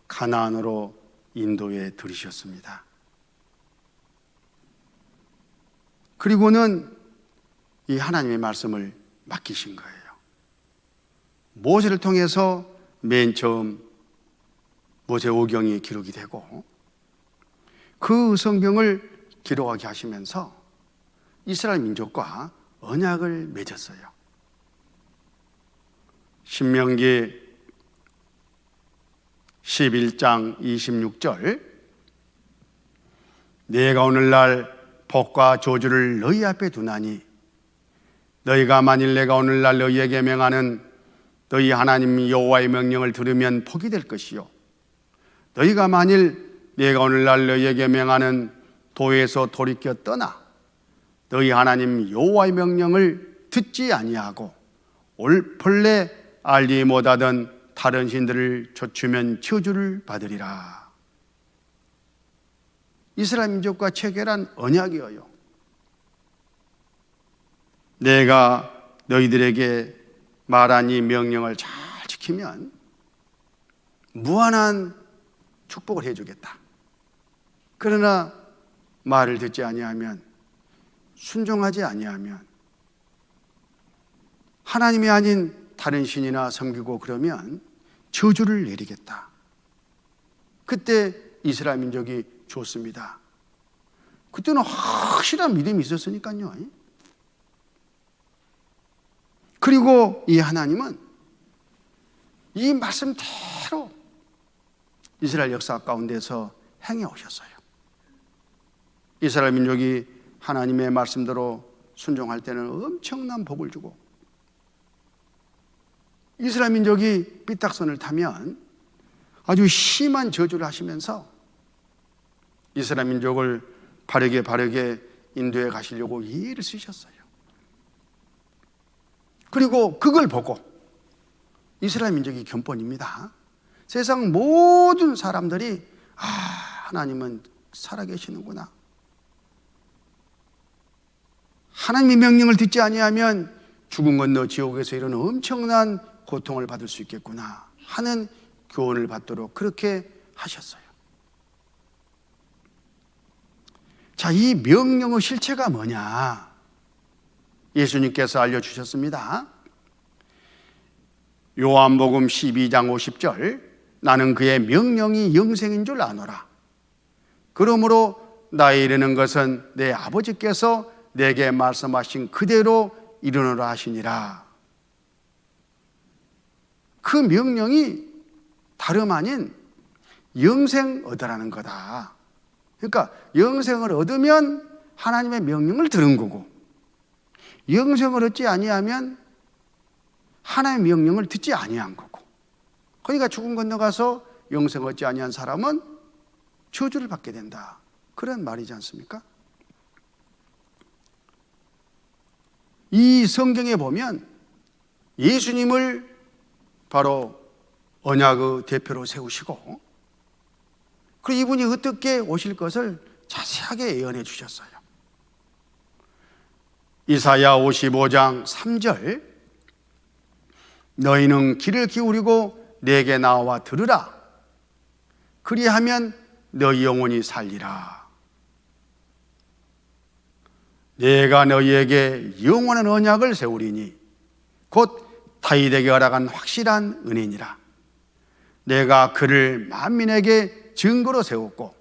가나안으로 인도해 들이셨습니다. 그리고는 이 하나님의 말씀을 맡기신 거예요. 모세를 통해서 맨 처음 모세오경이 기록이 되고 그 성경을 기록하게 하시면서 이스라엘 민족과 언약을 맺었어요. 신명기 11장 26절 내가 오늘날 복과 저주를 너희 앞에 두나니 너희가 만일 내가 오늘날 너희에게 명하는 너희 하나님 여호와의 명령을 들으면 복이 될 것이요 너희가 만일 내가 오늘날 너희에게 명하는 도에서 돌이켜 떠나 너희 하나님 여호와의 명령을 듣지 아니하고 본래 알지 못하던 다른 신들을 좇으면 저주를 받으리라. 이스라엘 민족과 체결한 언약이에요. 내가 너희들에게 말한 이 명령을 잘 지키면 무한한 축복을 해주겠다. 그러나 말을 듣지 아니하면 순종하지 아니하면 하나님이 아닌 다른 신이나 섬기고 그러면 저주를 내리겠다. 그때 이스라엘 민족이 좋습니다. 그때는 확실한 믿음이 있었으니까요. 그리고 이 하나님은 이 말씀대로 이스라엘 역사 가운데서 행해 오셨어요. 이스라엘 민족이 하나님의 말씀대로 순종할 때는 엄청난 복을 주고 이스라엘 민족이 삐딱선을 타면 아주 심한 저주를 하시면서 이스라엘 민족을 바르게 인도해 가시려고 예를 쓰셨어요. 그리고 그걸 보고 이스라엘 민족이 견본입니다. 세상 모든 사람들이 하나님은 살아계시는구나. 하나님의 명령을 듣지 아니하면 죽음 건너 지옥에서 이런 엄청난 고통을 받을 수 있겠구나 하는 교훈을 받도록 그렇게 하셨어요. 자, 이 명령의 실체가 뭐냐? 예수님께서 알려주셨습니다. 요한복음 12장 50절 나는 그의 명령이 영생인 줄 아노라. 그러므로 나에 이르는 것은 내 아버지께서 내게 말씀하신 그대로 이루노라 하시니라. 그 명령이 다름 아닌 영생 얻으라는 거다. 그러니까 영생을 얻으면 하나님의 명령을 들은 거고 영생을 얻지 아니하면 하나님의 명령을 듣지 아니한 거고 그러니까 죽음 건너가서 영생을 얻지 아니한 사람은 저주를 받게 된다. 그런 말이지 않습니까? 이 성경에 보면 예수님을 바로 언약의 대표로 세우시고 그리고 이분이 어떻게 오실 것을 자세하게 예언해 주셨어요. 이사야 55장 3절, 너희는 귀를 기울이고 내게 나와 들으라. 그리하면 너희 영혼이 살리라. 내가 너희에게 영원한 언약을 세우리니 곧 다윗에게 허락한 확실한 은혜니라. 내가 그를 만민에게 증거로 세웠고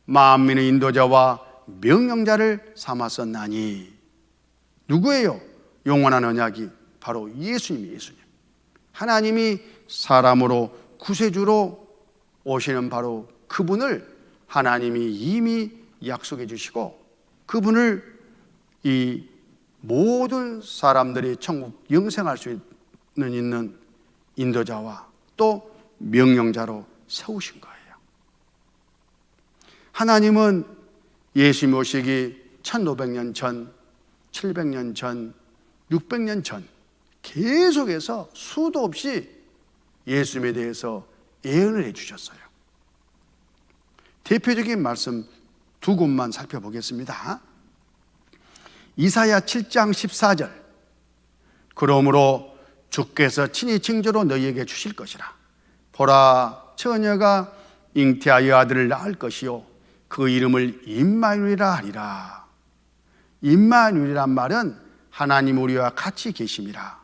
만민의 인도자와 명령자를 삼았었나니. 누구예요? 영원한 언약이 바로 예수님. 하나님이 사람으로 구세주로 오시는 바로 그분을 하나님이 이미 약속해 주시고, 그분을 이 모든 사람들이 천국 영생할 수 있는 인도자와 또 명령자로 세우신 거예요. 하나님은 예수님 오시기 1500년 전, 700년 전, 600년 전 계속해서 수도 없이 예수님에 대해서 예언을 해주셨어요. 대표적인 말씀 두 곳만 살펴보겠습니다. 이사야 7장 14절, 그러므로 주께서 친히 징조로 너희에게 주실 것이라. 보라, 처녀가 잉태하여 아들을 낳을 것이요 그 이름을 임마누엘이라 하리라. 임마누엘이란 말은 하나님 우리와 같이 계심이라.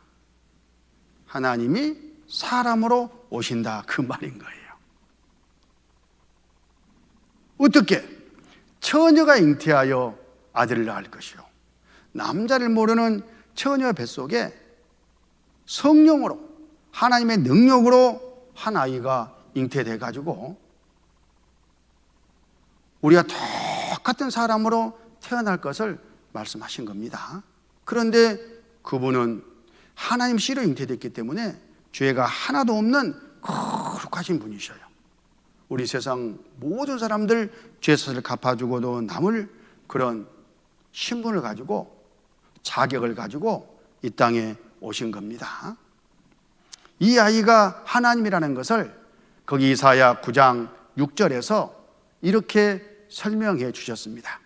하나님이 사람으로 오신다, 그 말인 거예요. 어떻게? 처녀가 잉태하여 아들을 낳을 것이요, 남자를 모르는 처녀 뱃속에 성령으로, 하나님의 능력으로 한 아이가 잉태돼 가지고 우리가 똑같은 사람으로 태어날 것을 말씀하신 겁니다. 그런데 그분은 하나님 씨로 잉태됐기 때문에 죄가 하나도 없는 거룩하신 분이셔요. 우리 세상 모든 사람들 죄사를 갚아주고도 남을 그런 신분을 가지고, 자격을 가지고 이 땅에 오신 겁니다. 이 아이가 하나님이라는 것을 거기 이사야 9장 6절에서 이렇게 설명해 주셨습니다.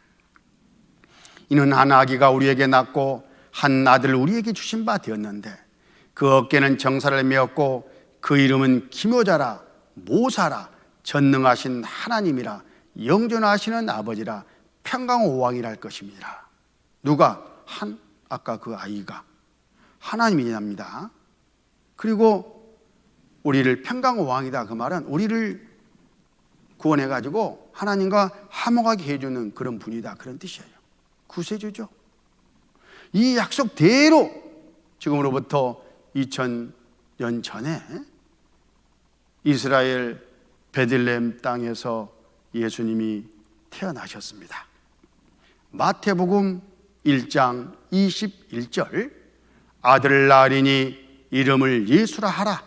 이는 한 아기가 우리에게 낳고 한 아들을 우리에게 주신 바 되었는데 그 어깨는 정사를 메었고 그 이름은 기묘자라, 모사라, 전능하신 하나님이라, 영존하시는 아버지라, 평강오왕이라 할 것입니다. 누가? 아까 그 아이가 하나님이랍니다. 그리고 우리를 평강오왕이다, 그 말은 우리를 구원해 가지고 하나님과 화목하게 해주는 그런 분이다, 그런 뜻이에요. 구세주죠. 이 약속대로 지금으로부터 2000년 전에 이스라엘 베들레헴 땅에서 예수님이 태어나셨습니다. 마태복음 1장 21절, 아들을 낳으리니 이름을 예수라 하라.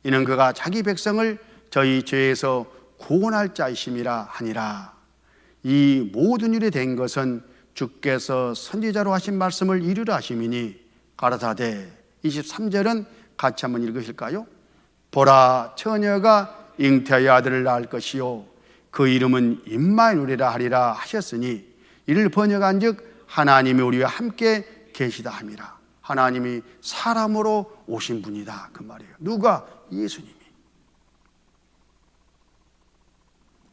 이는 그가 자기 백성을 저희 죄에서 구원할 자이심이라 하니라. 이 모든 일이 된 것은 주께서 선지자로 하신 말씀을 이루려 하심이니 가라사대. 23절은 같이 한번 읽으실까요? 보라, 처녀가 잉태하여 아들을 낳을 것이요 그 이름은 임마누엘이라 하리라 하셨으니 이를 번역한즉 하나님이 우리와 함께 계시다 함이라. 하나님이 사람으로 오신 분이다, 그 말이에요. 누가? 예수님이.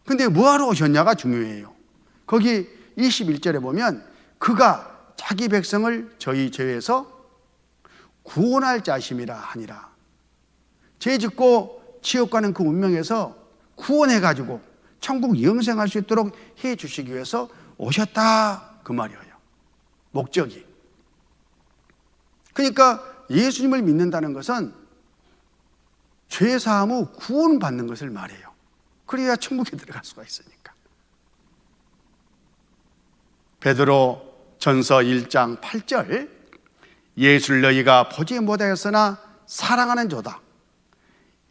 근데 뭐하러 오셨냐가 중요해요. 거기 21절에 보면 그가 자기 백성을 저희 죄에서 구원할 자심이라 하니라. 죄 짓고 지옥 가는 그 운명에서 구원해가지고 천국 영생할 수 있도록 해 주시기 위해서 오셨다, 그 말이에요. 목적이. 그러니까 예수님을 믿는다는 것은 죄 사함 후 구원받는 것을 말해요. 그래야 천국에 들어갈 수가 있으니까. 베드로 전서 1장 8절, 예수를 너희가 보지 못하였으나 사랑하는 조다.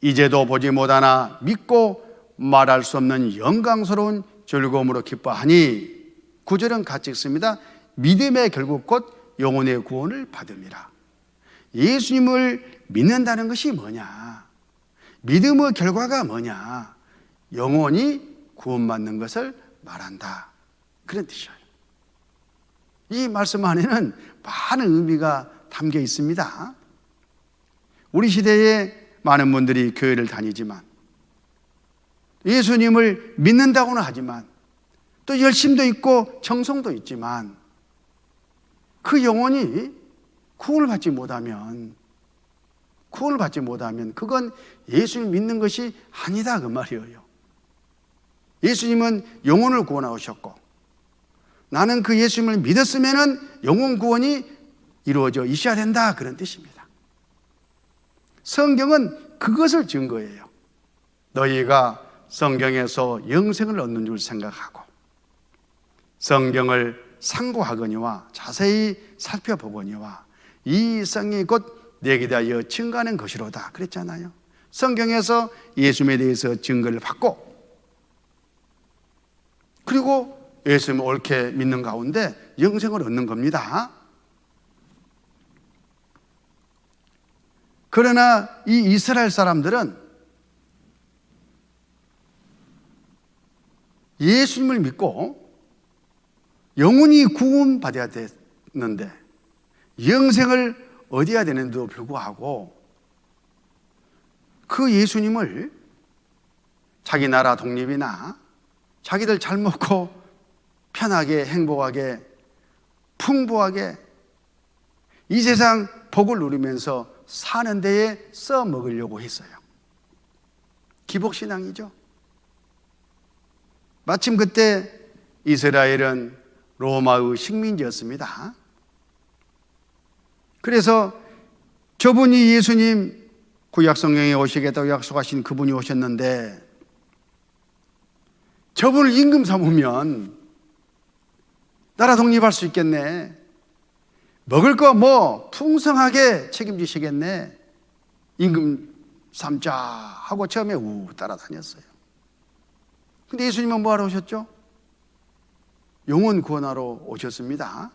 이제도 보지 못하나 믿고 말할 수 없는 영광스러운 즐거움으로 기뻐하니. 9절은 같이 읽습니다. 믿음의 결국 곧 영혼의 구원을 받음이라. 예수님을 믿는다는 것이 뭐냐? 믿음의 결과가 뭐냐? 영혼이 구원받는 것을 말한다. 그런 뜻이에요. 이 말씀 안에는 많은 의미가 담겨 있습니다. 우리 시대에 많은 분들이 교회를 다니지만 예수님을 믿는다고는 하지만 또 열심도 있고 정성도 있지만 그 영혼이 구원을 받지 못하면 그건 예수님 믿는 것이 아니다 그 말이에요. 예수님은 영혼을 구원하셨고 나는 그 예수님을 믿었으면 영혼 구원이 이루어져 있어야 된다 그런 뜻입니다. 성경은 그것을 증거해요. 너희가 성경에서 영생을 얻는 줄 생각하고 성경을 상고하거니와 자세히 살펴보거니와 이 성경이 곧 내게 대하여 증거하는 것이로다 그랬잖아요. 성경에서 예수님에 대해서 증거를 받고 그리고 예수님을 옳게 믿는 가운데 영생을 얻는 겁니다. 그러나 이 이스라엘 사람들은 예수님을 믿고 영혼이 구원받아야 되는데 영생을 얻어야 되는데도 불구하고 그 예수님을 자기 나라 독립이나 자기들 잘 먹고 편하게 행복하게 풍부하게 이 세상 복을 누리면서 사는 데에 써먹으려고 했어요. 기복신앙이죠. 마침 그때 이스라엘은 로마의 식민지였습니다. 그래서 저분이 예수님 구약성경에 오시겠다고 약속하신 그분이 오셨는데 저분을 임금 삼으면 나라 독립할 수 있겠네. 먹을 거 뭐 풍성하게 책임지시겠네. 임금 삼자 하고 처음에 따라다녔어요. 근데 예수님은 뭐하러 오셨죠? 영혼 구원하러 오셨습니다.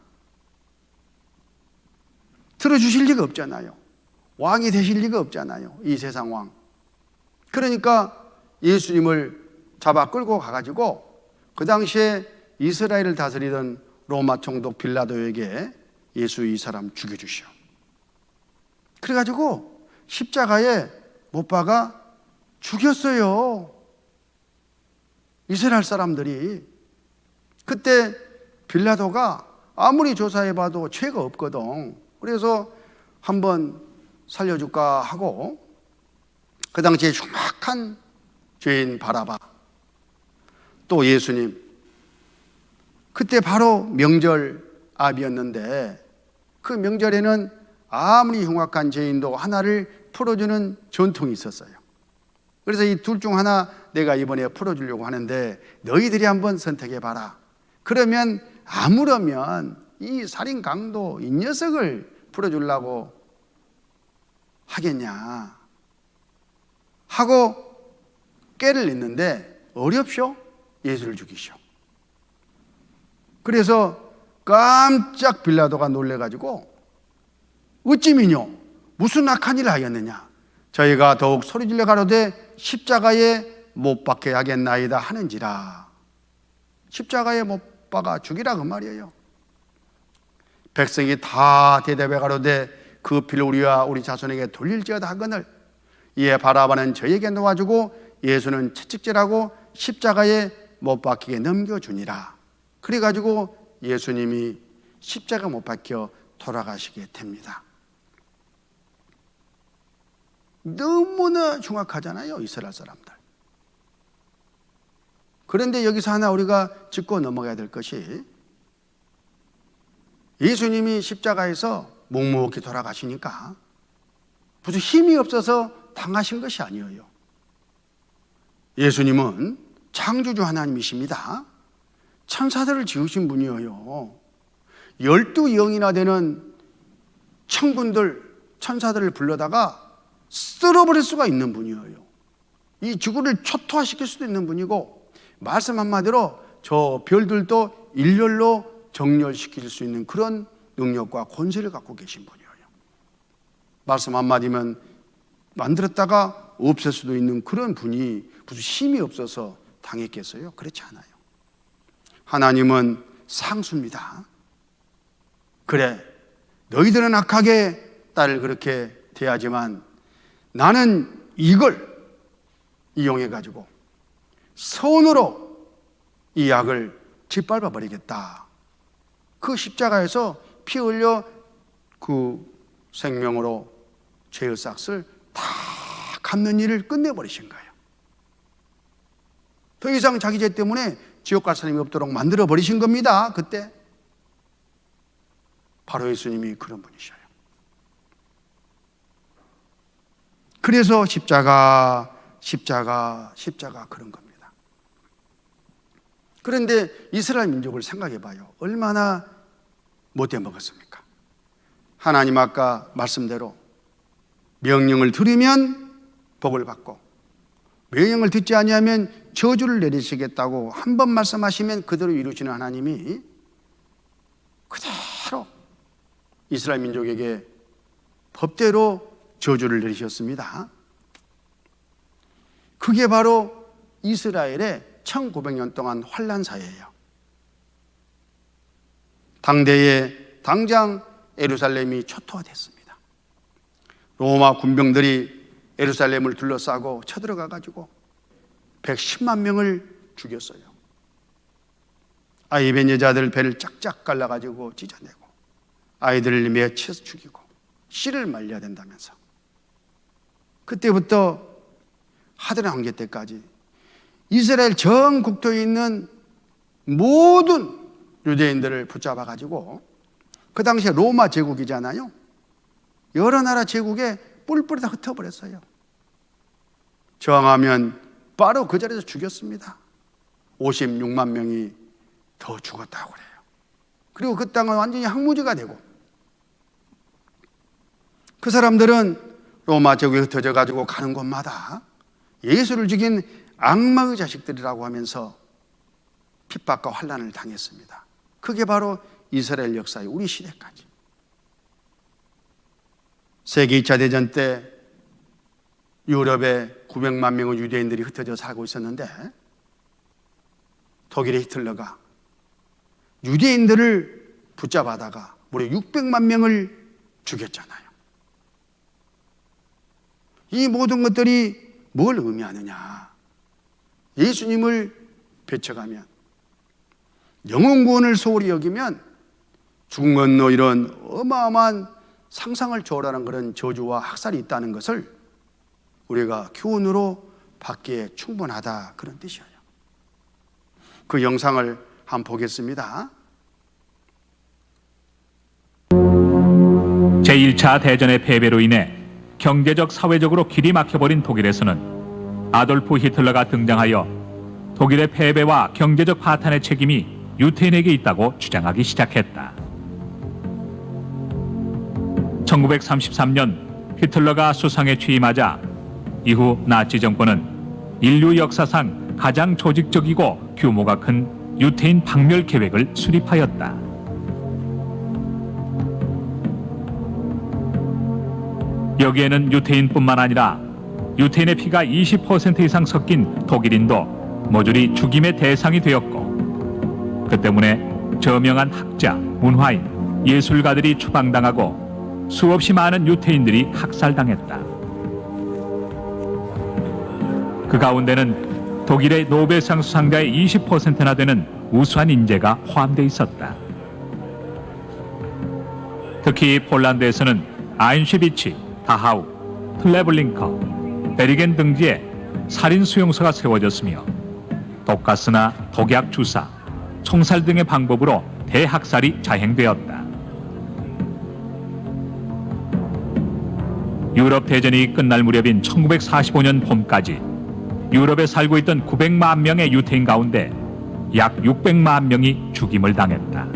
들어주실 리가 없잖아요. 왕이 되실 리가 없잖아요. 이 세상 왕. 그러니까 예수님을 잡아 끌고 가가지고 그 당시에 이스라엘을 다스리던 로마 총독 빌라도에게 예수 이 사람 죽여주시오. 그래가지고 십자가에 못 박아 죽였어요. 이스라엘 사람들이. 그때 빌라도가 아무리 조사해봐도 죄가 없거든. 그래서 한번 살려줄까 하고 그 당시에 흉악한 죄인 바라바 또 예수님 그때 바로 명절 앞이었는데 그 명절에는 아무리 흉악한 죄인도 하나를 풀어주는 전통이 있었어요. 그래서 이 둘 중 하나 내가 이번에 풀어주려고 하는데 너희들이 한번 선택해봐라. 그러면 아무러면 이 살인 강도 이 녀석을 풀어주려고 하겠냐 하고 꾀를 냈는데 어렵쇼? 예수를 죽이시오. 그래서 깜짝 빌라도가 놀래가지고 어찌미뇨 무슨 악한 일을 하였느냐 저희가 더욱 소리질러 가로되 십자가에 못 박게 하겠나이다 하는지라. 십자가에 못 박아 죽이라 그 말이에요. 백성이 다 대답해 가로되 그 피를 우리와 우리 자손에게 돌릴지어다 하거늘 이에 바라바는 저에게 놓아주고 예수는 채찍질하고 십자가에 못 박히게 넘겨주니라. 그래가지고 예수님이 십자가 못 박혀 돌아가시게 됩니다. 너무나 흉악하잖아요, 이스라엘 사람들. 그런데 여기서 하나 우리가 짚고 넘어가야 될 것이 예수님이 십자가에서 묵묵히 돌아가시니까 무슨 힘이 없어서 당하신 것이 아니에요. 예수님은 창조주 하나님이십니다. 천사들을 지으신 분이에요. 12영이나 되는 천군들, 천사들을 불러다가 쓸어버릴 수가 있는 분이에요. 이 지구를 초토화시킬 수도 있는 분이고 말씀 한마디로 저 별들도 일렬로 정렬시킬 수 있는 그런 능력과 권세를 갖고 계신 분이에요. 말씀 한마디면 만들었다가 없앨 수도 있는 그런 분이 무슨 힘이 없어서 당했겠어요? 그렇지 않아요. 하나님은 상수입니다. 그래, 너희들은 악하게 나를 그렇게 대하지만 나는 이걸 이용해 가지고 손으로 이 악을 짓밟아 버리겠다. 그 십자가에서 피 흘려 그 생명으로 죄의 싹을 다 갚는 일을 끝내버리신 거예요. 더 이상 자기 죄 때문에 지옥 갈 사람이 없도록 만들어 버리신 겁니다. 그때 바로 예수님이 그런 분이셔요. 그래서 십자가 그런 겁니다. 그런데 이스라엘 민족을 생각해 봐요. 얼마나 못돼 먹었습니까? 하나님 아까 말씀대로 명령을 들으면 복을 받고 명령을 듣지 아니하면 저주를 내리시겠다고 한 번 말씀하시면 그대로 이루시는 하나님이 그대로 이스라엘 민족에게 법대로 저주를 내리셨습니다. 그게 바로 이스라엘의 1900년 동안 환난사예요. 당장 예루살렘이 초토화됐습니다. 로마 군병들이 예루살렘을 둘러싸고 쳐들어가 가지고 110만 명을 죽였어요. 아이벤 여자들 배를 짝짝 갈라가지고 찢어내고 아이들을 매치해서 죽이고 씨를 말려야 된다면서. 그때부터 하드라 황제 때까지 이스라엘 전 국토에 있는 모든 유대인들을 붙잡아 가지고, 그 당시에 로마 제국이잖아요. 여러 나라 제국에 뿔뿔이 다 흩어버렸어요. 저항하면 바로 그 자리에서 죽였습니다. 56만 명이 더 죽었다고 그래요. 그리고 그 땅은 완전히 항무지가 되고, 그 사람들은 로마 제국에 흩어져 가지고 가는 곳마다 예수를 죽인 악마의 자식들이라고 하면서 핍박과 환난을 당했습니다. 그게 바로 이스라엘 역사의 우리 시대까지. 세계 2차 대전 때 유럽에 900만 명의 유대인들이 흩어져 살고 있었는데 독일의 히틀러가 유대인들을 붙잡아다가 무려 600만 명을 죽였잖아요. 이 모든 것들이 뭘 의미하느냐? 예수님을 배척하면, 영혼 구원을 소홀히 여기면 죽은 건너 이런 어마어마한 상상을 초월하는 그런 저주와 학살이 있다는 것을 우리가 교훈으로 받기에 충분하다, 그런 뜻이에요. 그 영상을 한번 보겠습니다. 제1차 대전의 패배로 인해 경제적, 사회적으로 길이 막혀버린 독일에서는 아돌프 히틀러가 등장하여 독일의 패배와 경제적 파탄의 책임이 유태인에게 있다고 주장하기 시작했다. 1933년 히틀러가 수상에 취임하자 이후 나치 정권은 인류 역사상 가장 조직적이고 규모가 큰 유태인 박멸 계획을 수립하였다. 여기에는 유태인뿐만 아니라 유태인의 피가 20% 이상 섞인 독일인도 모조리 죽임의 대상이 되었고, 그 때문에 저명한 학자, 문화인, 예술가들이 추방당하고 수없이 많은 유태인들이 학살당했다. 그 가운데는 독일의 노벨상 수상자의 20%나 되는 우수한 인재가 포함되어 있었다. 특히 폴란드에서는 아인슈비츠, 다하우, 플레블링커, 베리겐 등지에 살인 수용소가 세워졌으며 독가스나 독약 주사, 총살 등의 방법으로 대학살이 자행되었다. 유럽 대전이 끝날 무렵인 1945년 봄까지 유럽에 살고 있던 900만 명의 유태인 가운데 약 600만 명이 죽임을 당했다.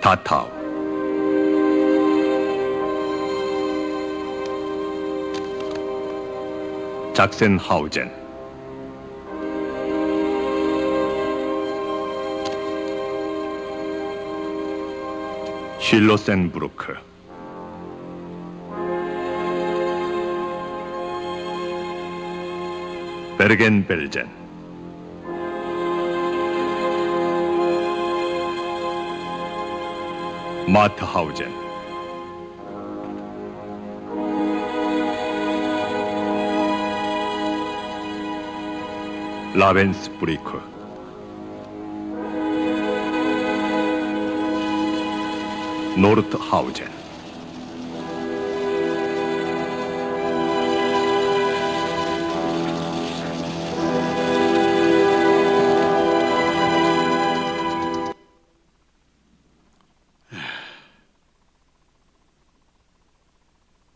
사타우, 작센하우젠, 쉴로센부르크, 베르겐벨젠, 마트하우젠, 라벤스부리크, 노르트하우젠,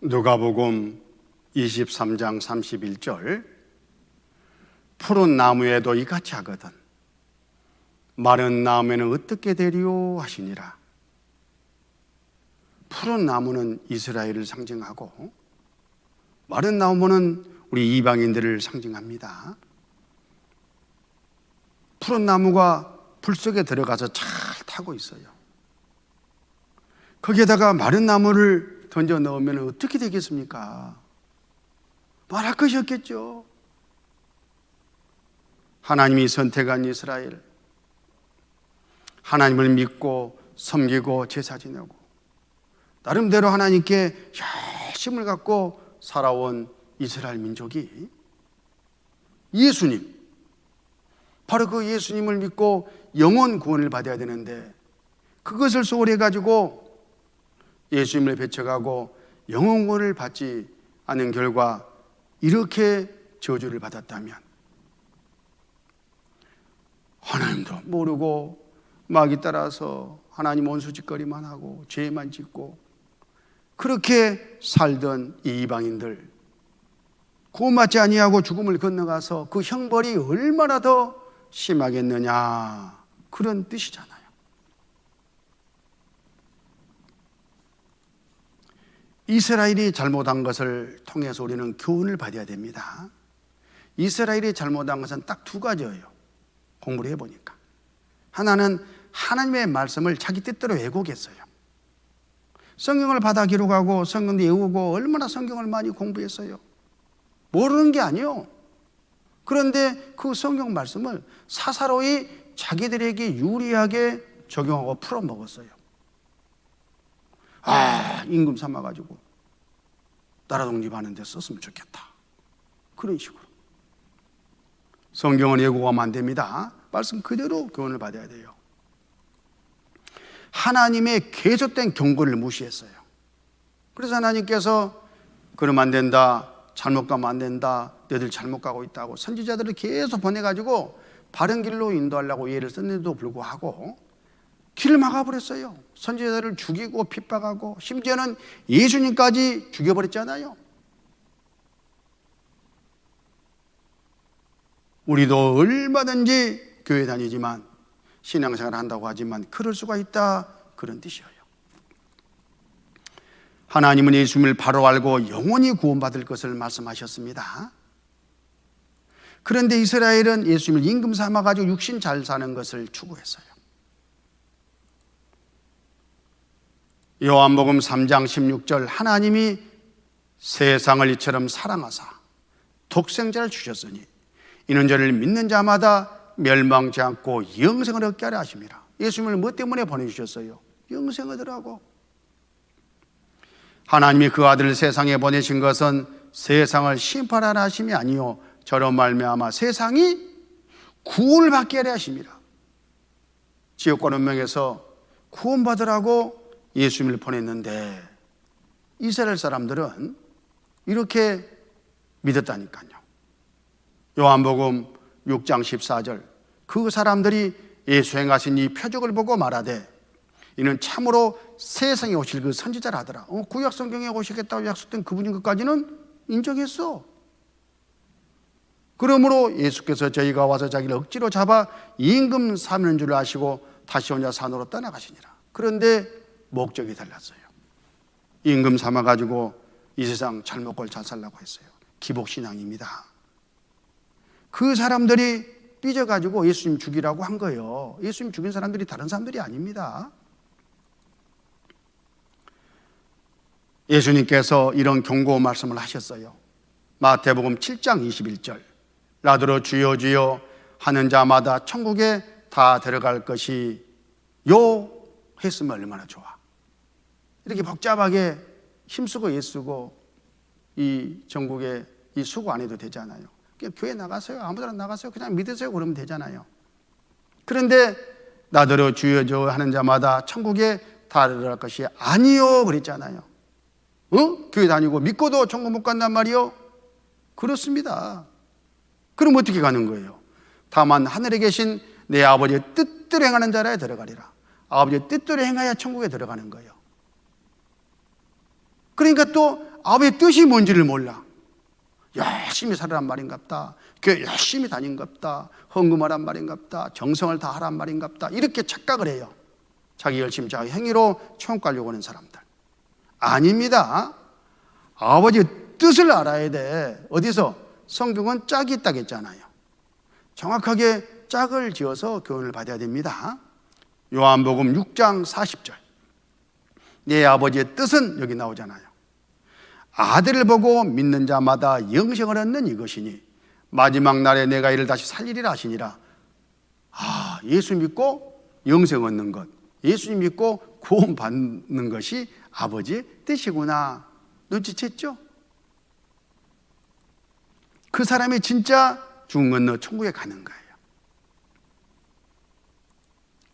누가복음 23장 31절 푸른 나무에도 이같이 하거든 마른 나무에는 어떻게 되리요 하시니라. 푸른 나무는 이스라엘을 상징하고 마른 나무는 우리 이방인들을 상징합니다. 푸른 나무가 불 속에 들어가서 잘 타고 있어요. 거기에다가 마른 나무를 던져 넣으면 어떻게 되겠습니까? 말할 것이 없겠죠. 하나님이 선택한 이스라엘, 하나님을 믿고 섬기고 제사 지내고 나름대로 하나님께 열심을 갖고 살아온 이스라엘 민족이 예수님, 바로 그 예수님을 믿고 영원 구원을 받아야 되는데 그것을 소홀히 가지고 예수님을 배척하고 영원 구원을 받지 않은 결과 이렇게 저주를 받았다면 하나님도 모르고 마귀 따라서 하나님 원수짓거리만 하고 죄만 짓고 그렇게 살던 이 이방인들 구원받지 아니하고 죽음을 건너가서 그 형벌이 얼마나 더 심하겠느냐 그런 뜻이잖아요. 이스라엘이 잘못한 것을 통해서 우리는 교훈을 받아야 됩니다. 이스라엘이 잘못한 것은 딱 두 가지예요. 공부를 해보니까 하나는 하나님의 말씀을 자기 뜻대로 왜곡했어요. 성경을 받아 기록하고 성경도 외우고 얼마나 성경을 많이 공부했어요. 모르는 게 아니에요. 그런데 그 성경 말씀을 사사로이 자기들에게 유리하게 적용하고 풀어먹었어요. 임금 삼아가지고 나라 독립하는 데 썼으면 좋겠다. 그런 식으로. 성경은 왜곡하면 안 됩니다. 말씀 그대로 교훈을 받아야 돼요. 하나님의 계속된 경고를 무시했어요. 그래서 하나님께서 그러면 안 된다, 잘못 가면 안 된다, 너희들 잘못 가고 있다고 선지자들을 계속 보내가지고 바른 길로 인도하려고 예를 썼는데도 불구하고 길을 막아버렸어요. 선지자들을 죽이고 핍박하고 심지어는 예수님까지 죽여버렸잖아요. 우리도 얼마든지 교회 다니지만 신앙생활을 한다고 하지만 그럴 수가 있다 그런 뜻이에요. 하나님은 예수님을 바로 알고 영원히 구원받을 것을 말씀하셨습니다. 그런데 이스라엘은 예수님을 임금 삼아가지고 육신 잘 사는 것을 추구했어요. 요한복음 3장 16절 하나님이 세상을 이처럼 사랑하사 독생자를 주셨으니 이는 저를 믿는 자마다 멸망치 않고 영생을 얻게 하려 하심이라. 예수님을 뭐 때문에 보내주셨어요? 영생을 얻으라고. 하나님이 그 아들을 세상에 보내신 것은 세상을 심판하라 하심이 아니요 저로 말미암아 세상이 구원을 받게 하려 하심이라. 지옥과 운명에서 구원받으라고 예수님을 보냈는데 이스라엘 사람들은 이렇게 믿었다니까요. 요한복음 6장 14절 그 사람들이 예수 행하신 이 표적을 보고 말하되 이는 참으로 세상에 오실 그 선지자라 하더라. 구약 성경에 오시겠다고 약속된 그분인 것까지는 인정했어. 그러므로 예수께서 저희가 와서 자기를 억지로 잡아 임금 삼는 줄 아시고 다시 혼자 산으로 떠나가시니라. 그런데 목적이 달랐어요. 임금 삼아가지고 이 세상 잘 먹고 잘 살라고 했어요. 기복신앙입니다. 그 사람들이 삐져가지고 예수님 죽이라고 한 거예요. 예수님 죽인 사람들이 다른 사람들이 아닙니다. 예수님께서 이런 경고 말씀을 하셨어요. 마태복음 7장 21절. 나더러 주여 주여 하는 자마다 천국에 다 들어갈 것이 요 했으면 얼마나 좋아. 이렇게 복잡하게 힘쓰고 애쓰고 이 전국에 이 수고 안 해도 되잖아요. 그냥 교회 나가세요. 아무데나 나가세요. 그냥 믿으세요. 그러면 되잖아요. 그런데 나더러 주여 주여 하는 자마다 천국에 다 들어갈 것이 아니요 그랬잖아요. 교회 다니고 믿고도 천국 못 간단 말이요? 그렇습니다. 그럼 어떻게 가는 거예요? 다만 하늘에 계신 내 아버지의 뜻대로 행하는 자라에 들어가리라. 아버지의 뜻대로 행하여 천국에 들어가는 거예요. 그러니까 또 아버지의 뜻이 뭔지를 몰라. 열심히 살으란 말인갑다. 교회 열심히 다닌갑다. 헌금하란 말인갑다. 정성을 다하란 말인갑다. 이렇게 착각을 해요. 자기 열심, 자기 행위로 천국 가려고 하는 사람들. 아닙니다. 아버지의 뜻을 알아야 돼. 어디서? 성경은 짝이 있다고 했잖아요. 정확하게 짝을 지어서 교훈을 받아야 됩니다. 요한복음 6장 40절. 내 아버지의 뜻은 여기 나오잖아요. 아들을 보고 믿는 자마다 영생을 얻는 이것이니 마지막 날에 내가 이를 다시 살리리라 하시니라. 예수 믿고 영생 얻는 것, 예수님 믿고 구원 받는 것이 아버지의 뜻이구나. 눈치챘죠? 그 사람이 진짜 죽음 건너 천국에 가는 거예요.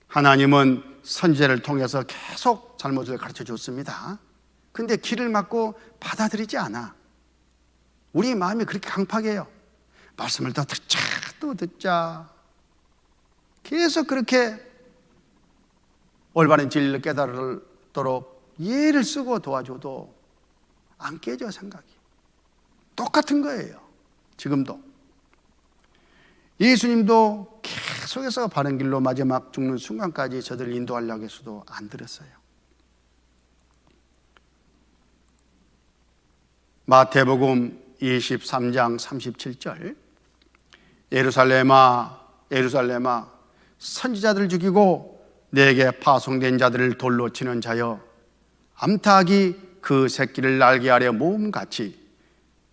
하나님은 선지자를 통해서 계속 잘못을 가르쳐 줬습니다. 근데 길을 막고 받아들이지 않아. 우리 마음이 그렇게 강팍해요. 말씀을 더 듣자, 또 듣자. 계속 그렇게 올바른 진리를 깨달도록 예를 쓰고 도와줘도 안 깨져, 생각이. 똑같은 거예요. 지금도. 예수님도 계속해서 바른 길로 마지막 죽는 순간까지 저들을 인도하려고 해서도 안 들었어요. 마태복음 23장 37절. 예루살렘아 예루살렘아 선지자들을 죽이고 내게 파송된 자들을 돌로 치는 자여, 암탉이 그 새끼를 날개 아래 모음같이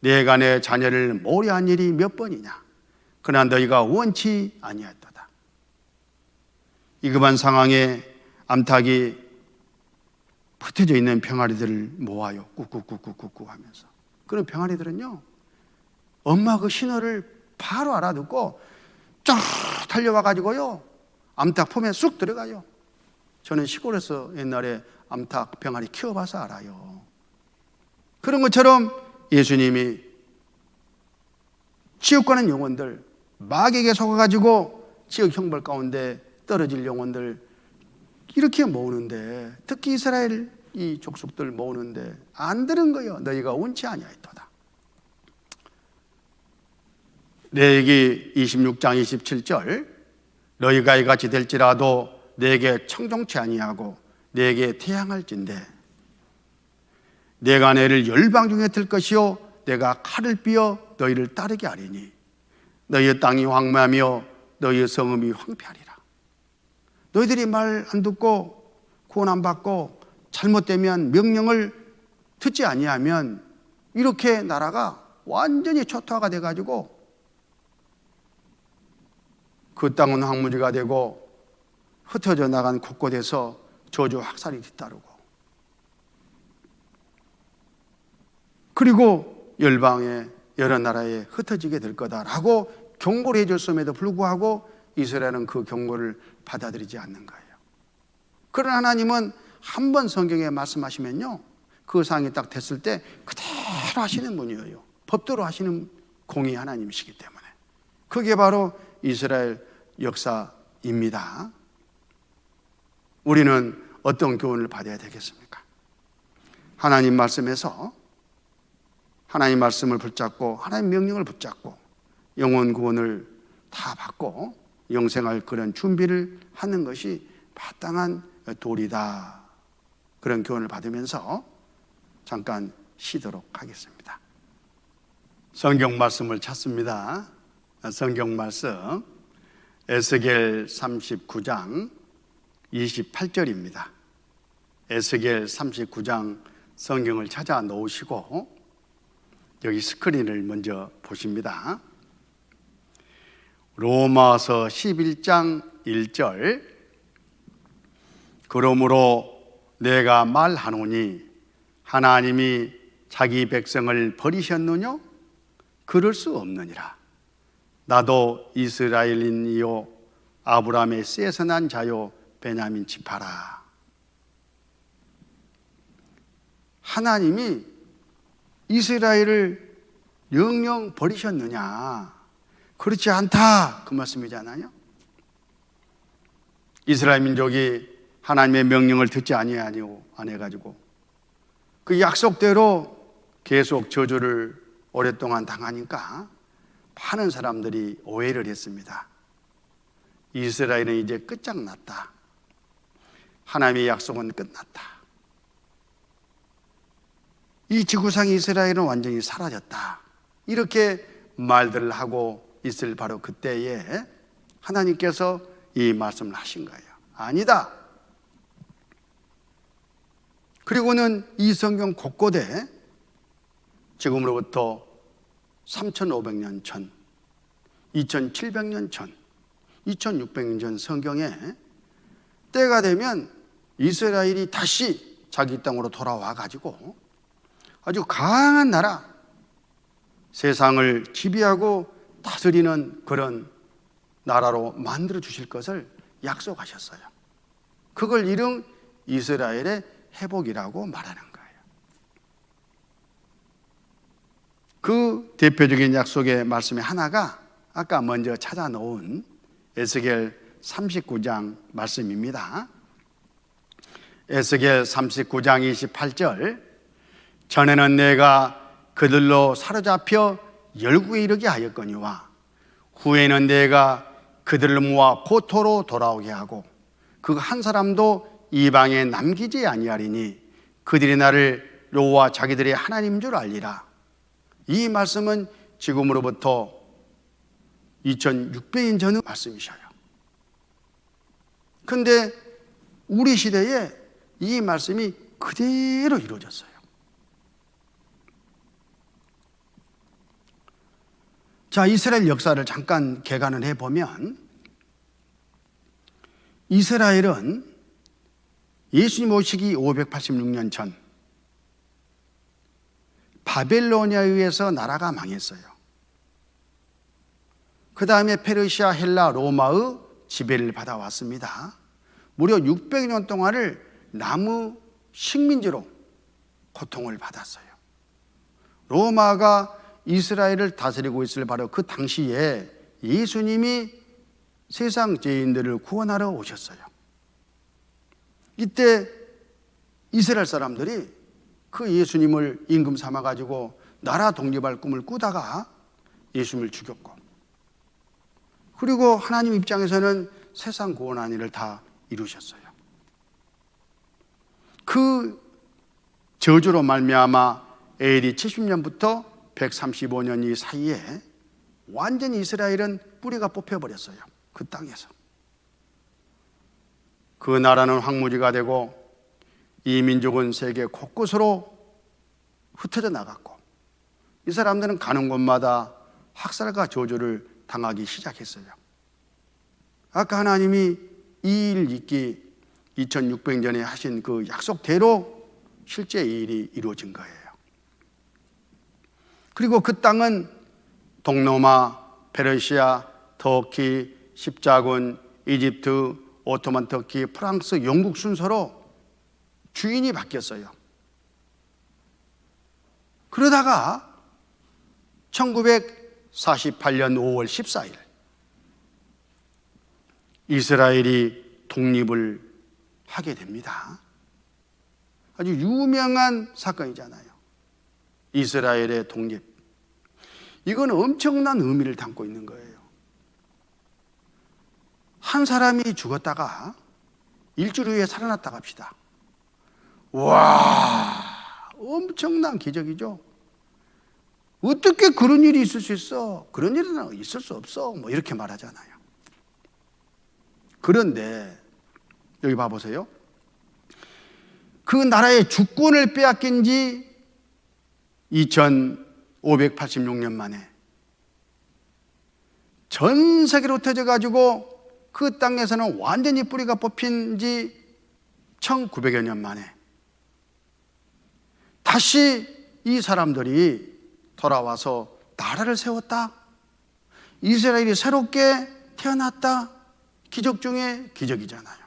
내가 내 자녀를 모려한 일이 몇 번이냐. 그러나 너희가 원치 아니하였도다. 이 급한 상황에 암탉이 흩어져 있는 병아리들을 모아요. 꾹꾹꾹꾹꾹 하면서. 그런 병아리들은요, 엄마 그 신호를 바로 알아듣고 쫙 달려와가지고요, 암탉 품에 쑥 들어가요. 저는 시골에서 옛날에 암탉 병아리 키워봐서 알아요. 그런 것처럼 예수님이 지옥 가는 영혼들, 마귀에게 속아가지고 지옥 형벌 가운데 떨어질 영혼들 이렇게 모으는데, 특히 이스라엘 이 족속들 모으는데 안 들은 거예요. 너희가 원치 아니하였도다. 레위기 26장 27절. 너희가 이같이 될지라도 내게 청종치 아니하고 내게 태양할진대 내가 너희를 열방 중에 들 것이요 내가 칼을 삐어 너희를 따르게 하리니 너희의 땅이 황폐하며 너희의 성읍이 황폐하리라. 너희들이 말 안 듣고 구원 안 받고 잘못되면 명령을 듣지 아니하면 이렇게 나라가 완전히 초토화가 돼가지고 그 땅은 황무지가 되고 흩어져 나간 곳곳에서 저주 학살이 뒤따르고, 그리고 열방에 여러 나라에 흩어지게 될 거다라고 경고를 해줬음에도 불구하고 이스라엘은 그 경고를 받아들이지 않는 거예요. 그러나 하나님은 한 번 성경에 말씀하시면요, 그 상황이 딱 됐을 때 그대로 하시는 분이에요. 법대로 하시는 공의 하나님이시기 때문에. 그게 바로 이스라엘 역사입니다. 우리는 어떤 교훈을 받아야 되겠습니까? 하나님 말씀에서 하나님 말씀을 붙잡고 하나님 명령을 붙잡고 영혼 구원을 다 받고 영생할 그런 준비를 하는 것이 마땅한 도리다. 그런 교훈을 받으면서 잠깐 쉬도록 하겠습니다. 성경 말씀을 찾습니다. 성경 말씀 에스겔 39장 28절입니다. 에스겔 39장 성경을 찾아 놓으시고 여기 스크린을 먼저 보십니다. 로마서 11장 1절 그러므로 내가 말하노니 하나님이 자기 백성을 버리셨느냐? 그럴 수 없느니라. 나도 이스라엘인이요 아브라함의 쇠에서 난 자요 베냐민 지파라. 하나님이 이스라엘을 영영 버리셨느냐? 그렇지 않다. 그 말씀이잖아요. 이스라엘 민족이 하나님의 명령을 듣지 아니해가지고 그 약속대로 계속 저주를 오랫동안 당하니까 많은 사람들이 오해를 했습니다. 이스라엘은 이제 끝장났다. 하나님의 약속은 끝났다. 이 지구상 이스라엘은 완전히 사라졌다. 이렇게 말들을 하고 있을 바로 그때에 하나님께서 이 말씀을 하신 거예요. 아니다. 그리고는 이 성경 곳곳에 지금으로부터 3,500년 전, 2,700년 전, 2,600년 전 성경에 때가 되면 이스라엘이 다시 자기 땅으로 돌아와 가지고 아주 강한 나라, 세상을 지배하고 다스리는 그런 나라로 만들어 주실 것을 약속하셨어요. 그걸 이룬 이스라엘의 회복이라고 말하는 거예요. 그 대표적인 약속의 말씀의 하나가 아까 먼저 찾아놓은 에스겔 39장 말씀입니다. 에스겔 39장 28절 전에는 내가 그들로 사로잡혀 열국에 이르게 하였거니와 후에는 내가 그들을 모아 고토로 돌아오게 하고 그 한 사람도 이방에 남기지 아니하리니 그들이 나를 여호와 자기들의 하나님인 줄 알리라. 이 말씀은 지금으로부터 2600년 전의 말씀이셔요. 그런데 우리 시대에 이 말씀이 그대로 이루어졌어요. 자, 이스라엘 역사를 잠깐 개관을 해보면 이스라엘은 예수님 오시기 586년 전 바벨로니아에 의해서 나라가 망했어요. 그 다음에 페르시아, 헬라, 로마의 지배를 받아왔습니다. 무려 600년 동안을 나무 식민지로 고통을 받았어요. 로마가 이스라엘을 다스리고 있을 바로 그 당시에 예수님이 세상 죄인들을 구원하러 오셨어요. 이때 이스라엘 사람들이 그 예수님을 임금 삼아가지고 나라 독립할 꿈을 꾸다가 예수님을 죽였고, 그리고 하나님 입장에서는 세상 구원한 일을 다 이루셨어요. 그 저주로 말미암아 AD 70년부터 135년 이 사이에 완전히 이스라엘은 뿌리가 뽑혀버렸어요. 그 땅에서. 그 나라는 황무지가 되고 이 민족은 세계 곳곳으로 흩어져 나갔고 이 사람들은 가는 곳마다 학살과 저주를 당하기 시작했어요. 아까 하나님이 이 일 있기 2600년에 하신 그 약속대로 실제 이 일이 이루어진 거예요. 그리고 그 땅은 동로마, 페르시아, 터키, 십자군, 이집트, 오토만 터키, 프랑스, 영국 순서로 주인이 바뀌었어요. 그러다가 1948년 5월 14일 이스라엘이 독립을 하게 됩니다. 아주 유명한 사건이잖아요. 이스라엘의 독립. 이건 엄청난 의미를 담고 있는 거예요. 한 사람이 죽었다가 일주일 후에 살아났다 갑시다. 와, 엄청난 기적이죠. 어떻게 그런 일이 있을 수 있어? 그런 일은 있을 수 없어. 뭐 이렇게 말하잖아요. 그런데 여기 봐보세요. 그 나라의 주권을 빼앗긴 지 2586년 만에 전 세계로 흩어져가지고 그 땅에서는 완전히 뿌리가 뽑힌 지 1900여 년 만에 다시 이 사람들이 돌아와서 나라를 세웠다. 이스라엘이 새롭게 태어났다. 기적 중에 기적이잖아요.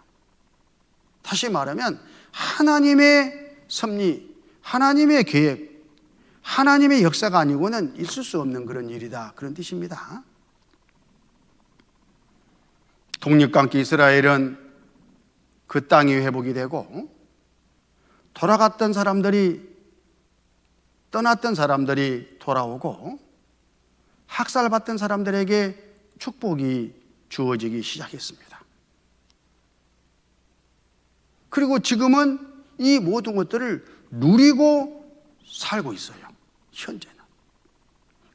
다시 말하면 하나님의 섭리, 하나님의 계획, 하나님의 역사가 아니고는 있을 수 없는 그런 일이다. 그런 뜻입니다. 독립과 함께 이스라엘은 그 땅이 회복이 되고 돌아갔던 사람들이 떠났던 사람들이 돌아오고 학살받던 사람들에게 축복이 주어지기 시작했습니다. 그리고 지금은 이 모든 것들을 누리고 살고 있어요. 현재는.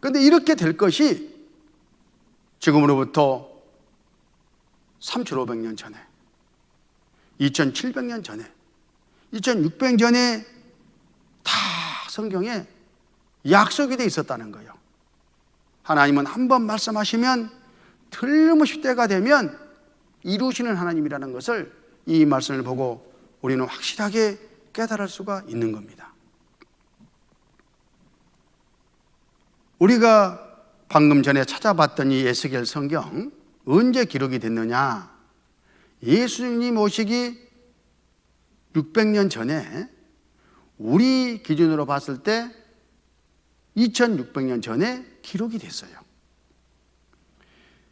그런데 이렇게 될 것이 지금으로부터 3,500년 전에, 2,700년 전에, 2,600년 전에 다 성경에 약속이 돼 있었다는 거예요. 하나님은 한번 말씀하시면 틀림없이 때가 되면 이루시는 하나님이라는 것을 이 말씀을 보고 우리는 확실하게 깨달을 수가 있는 겁니다. 우리가 방금 전에 찾아봤던 이 에스겔 성경 언제 기록이 됐느냐? 예수님 오시기 600년 전에 우리 기준으로 봤을 때 2600년 전에 기록이 됐어요.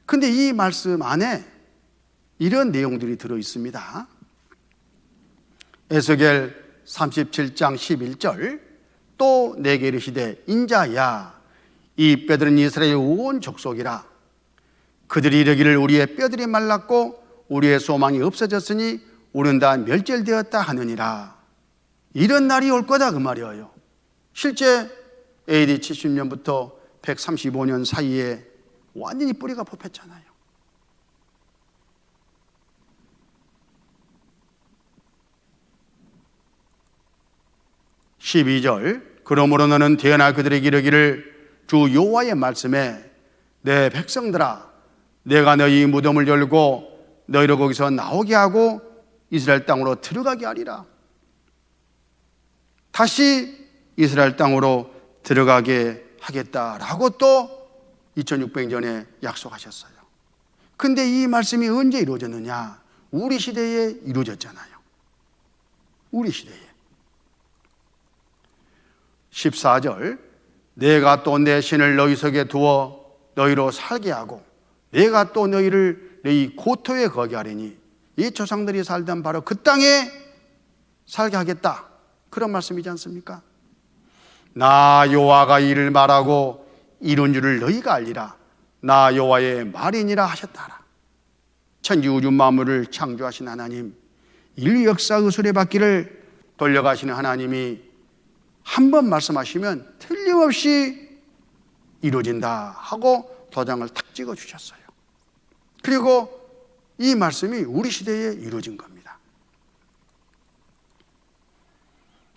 근데 이 말씀 안에 이런 내용들이 들어 있습니다. 에스겔 37장 11절 또 내게 이르시되 인자야 이 뼈들은 이스라엘 온 족속이라 그들이 이르기를 우리의 뼈들이 말랐고 우리의 소망이 없어졌으니 우리는 다 멸절되었다 하느니라. 이런 날이 올 거다 그 말이에요. 실제 AD 70년부터 135년 사이에 완전히 뿌리가 뽑혔잖아요. (12절) 그러므로 너는 태어나 그들에게 이르기를 주 여호와의 말씀에 내 백성들아 내가 너희 무덤을 열고 너희를 거기서 나오게 하고 이스라엘 땅으로 들어가게 하리라. 다시 이스라엘 땅으로 들어가게 하겠다라고 또 2600년 전에 약속하셨어요. 근데 이 말씀이 언제 이루어졌느냐? 우리 시대에 이루어졌잖아요. 우리 시대에. 14절 내가 또 내 신을 너희 속에 두어 너희로 살게 하고 내가 또 너희를 너희 고토에 거기 하리니 이 조상들이 살던 바로 그 땅에 살게 하겠다. 그런 말씀이지 않습니까? 나 여호와가 이를 말하고 이룬 줄을 너희가 알리라. 나 여호와의 말이니라 하셨다라. 천지 우주 만물을 창조하신 하나님, 인류 역사 수레바퀴를 돌려가시는 하나님이 한 번 말씀하시면 틀림없이 이루어진다 하고 도장을 탁 찍어 주셨어요. 그리고 이 말씀이 우리 시대에 이루어진 겁니다.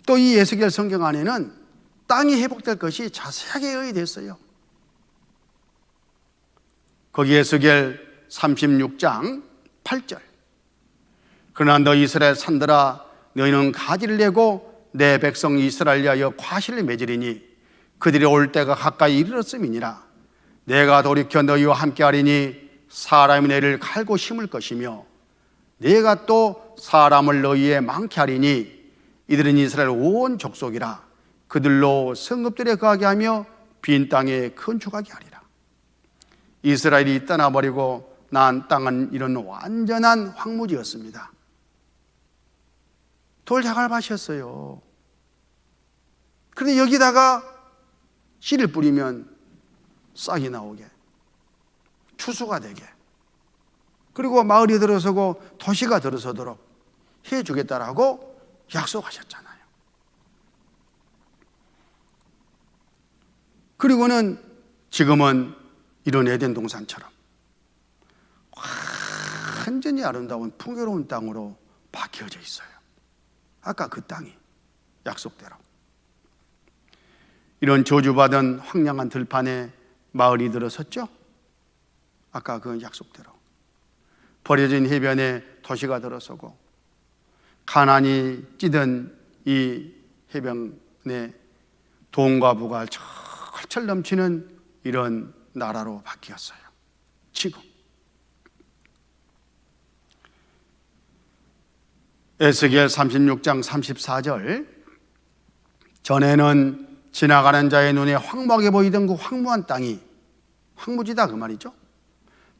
또 이 에스겔 성경 안에는 땅이 회복될 것이 자세하게 의논됐어요. 거기 에스겔 36장 8절 그러나 너 이스라엘 산들아 너희는 가지를 내고 내 백성 이스라엘 위하여 과실을 맺으리니 그들이 올 때가 가까이 이르렀음이니라. 내가 돌이켜 너희와 함께하리니 사람이 너희를 갈고 심을 것이며 내가 또 사람을 너희에 많게 하리니 이들은 이스라엘 온 족속이라. 그들로 성읍들에 거하게 하며 빈 땅에 건축하게 하리라. 이스라엘이 떠나버리고 난 땅은 이런 완전한 황무지였습니다. 돌자갈밭이었어요. 그런데 여기다가 씨를 뿌리면 싹이 나오게, 추수가 되게, 그리고 마을이 들어서고 도시가 들어서도록 해주겠다라고 약속하셨잖아요. 그리고는 지금은 이런 에덴 동산처럼 완전히 아름다운 풍요로운 땅으로 바뀌어져 있어요. 아까 그 땅이 약속대로. 이런 저주받은 황량한 들판에 마을이 들어섰죠. 아까 그 약속대로. 버려진 해변에 도시가 들어서고 가난이 찌든 이 해변에 돈과 부가 철철 넘치는 이런 나라로 바뀌었어요. 지금 에스겔 36장 34절, 전에는 지나가는 자의 눈에 황무하게 보이던 그 황무한 땅이 황무지다 그 말이죠.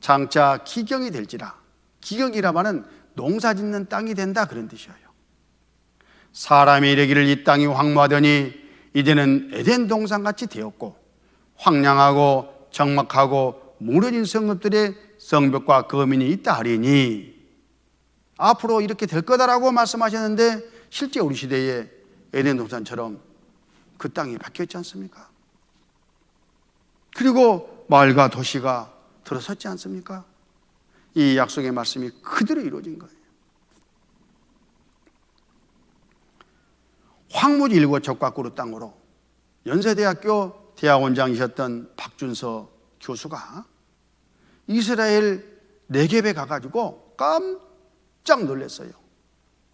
장차 기경이 될지라. 기경이라 말은 농사 짓는 땅이 된다 그런 뜻이에요. 사람이 이르기를 이 땅이 황무하더니 이제는 에덴 동산같이 되었고 황량하고 적막하고 무너진 성읍들의 성벽과 거민이 있다 하리니, 앞으로 이렇게 될 거다라고 말씀하셨는데 실제 우리 시대에 에덴 동산처럼 그 땅이 바뀌었지 않습니까? 그리고 마을과 도시가 들어섰지 않습니까? 이 약속의 말씀이 그대로 이루어진 거예요. 황무지 일곱 적과꾸로 땅으로 연세대학교 대학원장이셨던 박준서 교수가 이스라엘 네겝에 가가지고 깜짝 놀랐어요.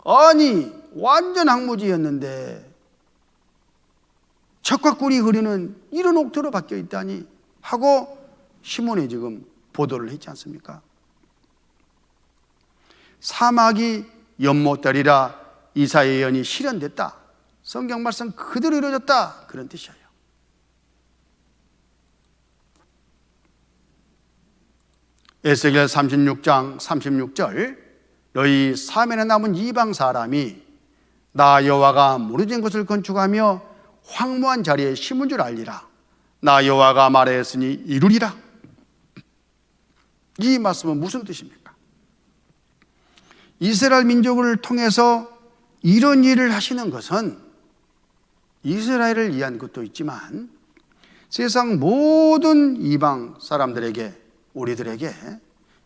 아니 완전 황무지였는데 적과 꿀이 흐르는 이런 옥토로 바뀌어 있다니 하고 신문에 지금 보도를 했지 않습니까? 사막이 연못되리라 이사야의 예언이 실현됐다. 성경 말씀 그대로 이루어졌다. 그런 뜻이에요. 에스겔 36장 36절, 너희 사면에 남은 이방 사람이 나 여호와가 무너진 것을 건축하며 황무한 자리에 심은 줄 알리라. 나 여호와가 말하였으니 이루리라. 이 말씀은 무슨 뜻입니까? 이스라엘 민족을 통해서 이런 일을 하시는 것은 이스라엘을 위한 것도 있지만 세상 모든 이방 사람들에게, 우리들에게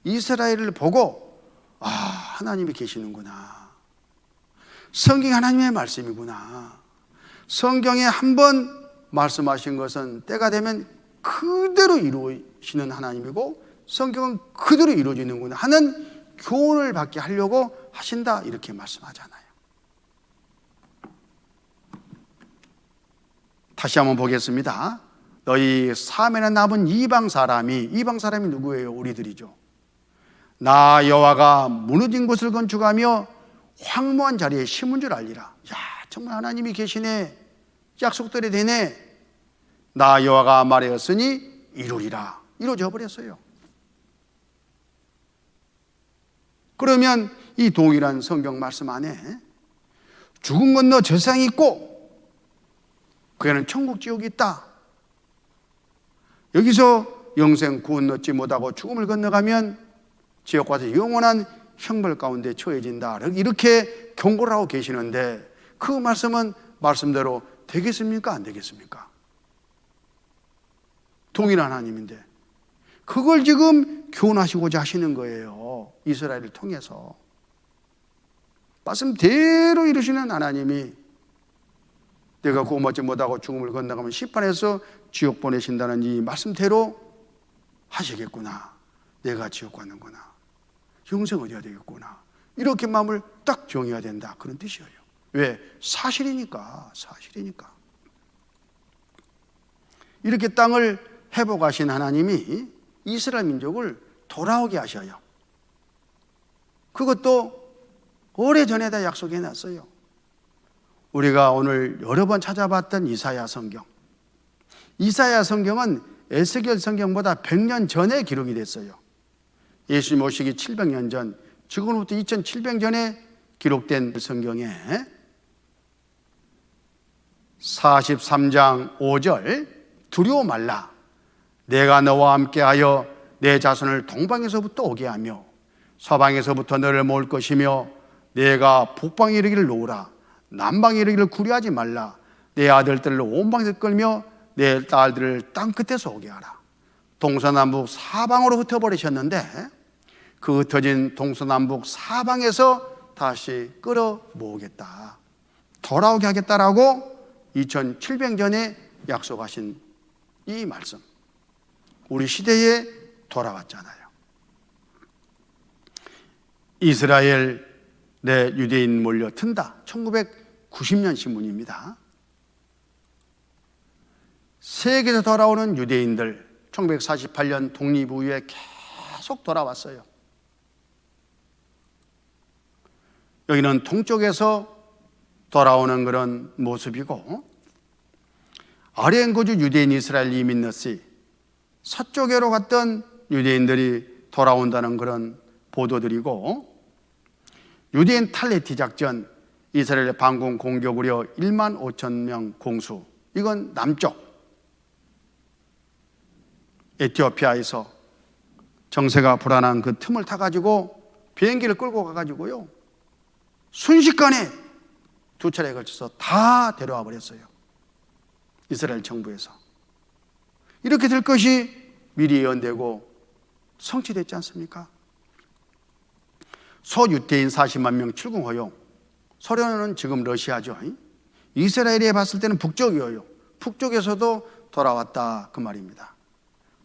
이스라엘을 보고 아, 하나님이 계시는구나. 성경이 하나님의 말씀이구나. 성경에 한번 말씀하신 것은 때가 되면 그대로 이루어지는 하나님이고 성경은 그대로 이루어지는구나 하는 교훈을 받게 하려고 하신다, 이렇게 말씀하잖아요. 다시 한번 보겠습니다. 너희 사면에 남은 이방 사람이 누구예요? 우리들이죠. 나 여호와가 무너진 곳을 건축하며 황무한 자리에 심은 줄 알리라. 야, 정말 하나님이 계시네. 약속대로 되네. 나 여호와가 말하였으니 이루리라. 이루어져 버렸어요. 그러면 이 동일한 성경 말씀 안에 죽음 건너 저 세상이 있고 그에는 천국 지옥이 있다. 여기서 영생 구원 얻지 못하고 죽음을 건너가면 지옥 가서 영원한 형벌 가운데 처해진다. 이렇게 경고를 하고 계시는데 그 말씀은 말씀대로 되겠습니까? 안 되겠습니까? 동일한 하나님인데 그걸 지금 교훈하시고자 하시는 거예요. 이스라엘을 통해서. 말씀대로 이루시는 하나님이 내가 구원 얻지 못하고 죽음을 건너가면 심판해서 지옥 보내신다는 이 말씀대로 하시겠구나. 내가 지옥 가는구나. 영생 얻어야 되겠구나. 이렇게 마음을 딱 정해야 된다. 그런 뜻이에요. 왜? 사실이니까. 이렇게 땅을 회복하신 하나님이 이스라엘 민족을 돌아오게 하셔요. 그것도 오래전에다 약속해 놨어요. 우리가 오늘 여러 번 찾아봤던 이사야 성경. 이사야 성경은 에스겔 성경보다 100년 전에 기록이 됐어요. 예수님 오시기 700년 전, 지금부터 2700년 전에 기록된 성경에 43장 5절, 두려워 말라. 내가 너와 함께하여 내 자손을 동방에서부터 오게 하며 서방에서부터 너를 모을 것이며 내가 북방에 이르기를 놓으라, 남방에 이르기를 구려하지 말라. 내 아들들을 온방에서 끌며 내 딸들을 땅 끝에서 오게 하라. 동서남북 사방으로 흩어버리셨는데 그 흩어진 동서남북 사방에서 다시 끌어 모으겠다, 돌아오게 하겠다라고 2700년에 약속하신 이 말씀, 우리 시대에 돌아왔잖아요. 이스라엘 내 유대인 몰려 튼다, 1990년 신문입니다. 세계에서 돌아오는 유대인들, 1948년 독립 이후에 계속 돌아왔어요. 여기는 동쪽에서 돌아오는 그런 모습이고, 아래엔 거주 유대인 이스라엘 이민 너시, 서쪽으로 갔던 유대인들이 돌아온다는 그런 보도들이고, 유대인 탈레티 작전, 이스라엘의 반공 공격 우려 1만 5천 명 공수, 이건 남쪽 에티오피아에서 정세가 불안한 그 틈을 타가지고 비행기를 끌고 가가지고요, 순식간에 2차례에 걸쳐서 다 데려와 버렸어요. 이스라엘 정부에서. 이렇게 될 것이 미리 예언되고 성취됐지 않습니까? 소유대인 40만 명 출국 허용. 소련은 지금 러시아죠. 이스라엘에 봤을 때는 북쪽이에요. 북쪽에서도 돌아왔다, 그 말입니다.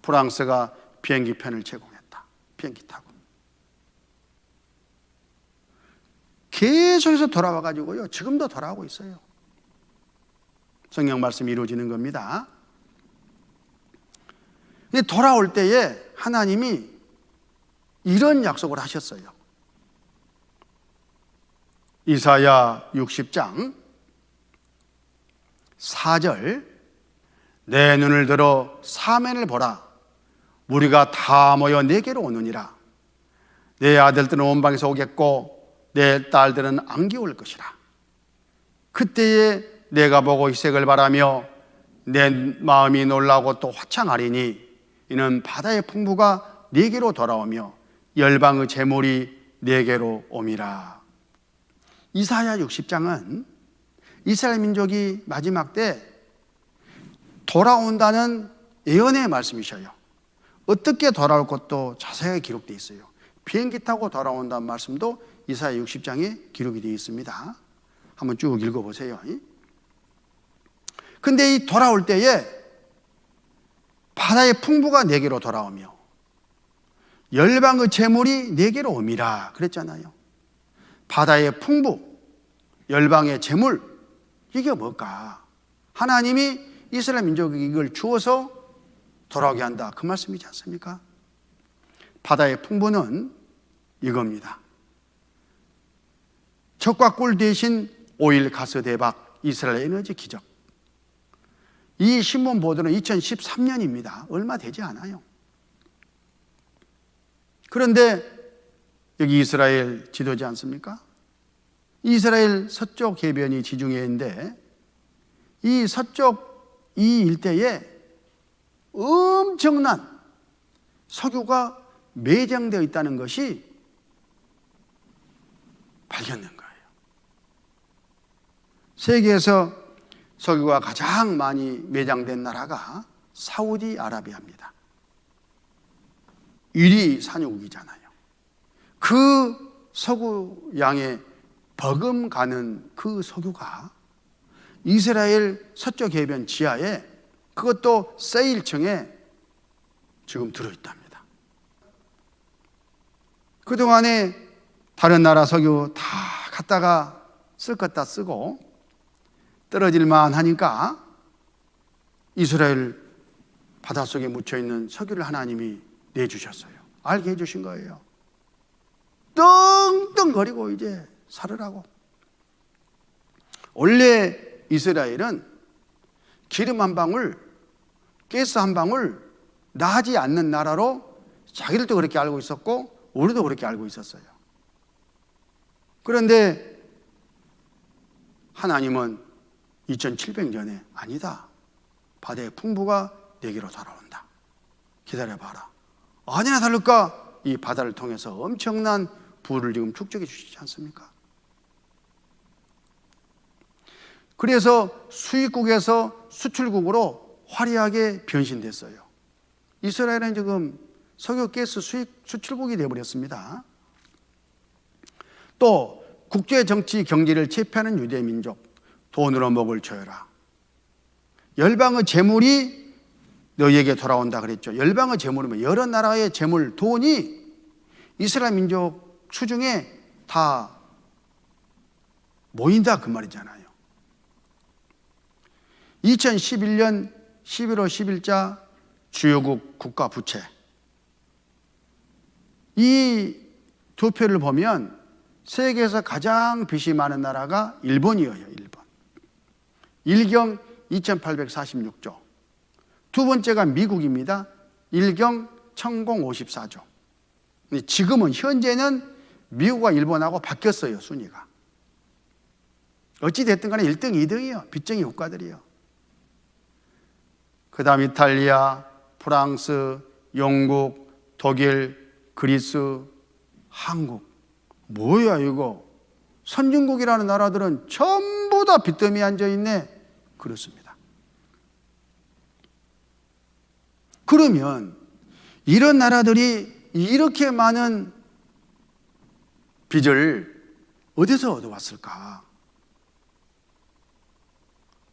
프랑스가 비행기 편을 제공했다, 비행기 타고. 계속해서 돌아와 가지고요, 지금도 돌아오고 있어요. 성경 말씀이 이루어지는 겁니다. 근데 돌아올 때에 하나님이 이런 약속을 하셨어요. 이사야 60장 4절, 내 눈을 들어 사면을 보라. 우리가 다 모여 내게로 오느니라. 내 아들들은 온방에서 오겠고 내 딸들은 안개 올 것이라. 그때에 내가 보고 희색을 바라며 내 마음이 놀라고 또 화창하리니 이는 바다의 풍부가 내게로 돌아오며 열방의 재물이 내게로 옴이라. 이사야 60장은 이스라엘 민족이 마지막 때 돌아온다는 예언의 말씀이셔요. 어떻게 돌아올 것도 자세하게 기록되어 있어요. 비행기 타고 돌아온다는 말씀도 이사야 60장에 기록이 되어 있습니다. 한번 쭉 읽어보세요. 근데 이 돌아올 때에 바다의 풍부가 내게로 돌아오며 열방의 재물이 내게로 옴이라 그랬잖아요. 바다의 풍부, 열방의 재물, 이게 뭘까? 하나님이 이스라엘 민족에게 이걸 주어서 돌아오게 한다, 그 말씀이지 않습니까? 바다의 풍부는 이겁니다. 젖과 꿀 대신 오일, 가스, 대박, 이스라엘 에너지 기적. 이 신문 보도는 2013년입니다. 얼마 되지 않아요. 그런데 여기 이스라엘 지도지 않습니까? 이스라엘 서쪽 해변이 지중해인데 이 서쪽 이 일대에 엄청난 석유가 매장되어 있다는 것이 발견된 거예요. 세계에서 석유가 가장 많이 매장된 나라가 사우디아라비아입니다. 1위 산유국이잖아요. 그 석유 양에 버금가는 그 석유가 이스라엘 서쪽 해변 지하에, 그것도 세일층에 지금 들어있답니다. 그동안에 다른 나라 석유 다 갖다가 쓸 것 다 쓰고 떨어질만 하니까 이스라엘 바닷속에 묻혀있는 석유를 하나님이 내주셨어요. 알게 해주신 거예요. 떵떵거리고 이제 살으라고. 원래 이스라엘은 기름 한 방울, 가스 한 방울 나지 않는 나라로 자기들도 그렇게 알고 있었고 우리도 그렇게 알고 있었어요. 그런데 하나님은 2700년에 아니다, 바다의 풍부가 내게로 돌아온다, 기다려봐라. 아니나 다를까 이 바다를 통해서 엄청난 부를 지금 축적해 주시지 않습니까? 그래서 수입국에서 수출국으로 화려하게 변신됐어요. 이스라엘은 지금 석유가스 수출국이 되어버렸습니다. 또 국제 정치 경제를 제패하는 유대 민족, 돈으로 목을 조여라. 열방의 재물이 너희에게 돌아온다 그랬죠. 열방의 재물이면 여러 나라의 재물, 돈이 이스라엘 민족 수중에 다 모인다 그 말이잖아요. 2011년 11월 10일자 주요국 국가 부채, 이 두 표를 보면 세계에서 가장 빚이 많은 나라가 일본이에요. 일본. 일경 2846조. 두 번째가 미국입니다. 일경 1054조. 지금은 현재는 미국과 일본하고 바뀌었어요. 순위가. 어찌 됐든 간에 1등, 2등이요. 빚쟁이 국가들이요. 그 다음 이탈리아, 프랑스, 영국, 독일, 그리스, 한국. 뭐야 이거. 선진국이라는 나라들은 전부 다 빚더미에 앉아있네. 그렇습니다. 그러면 이런 나라들이 이렇게 많은 빚을 어디서 얻어왔을까?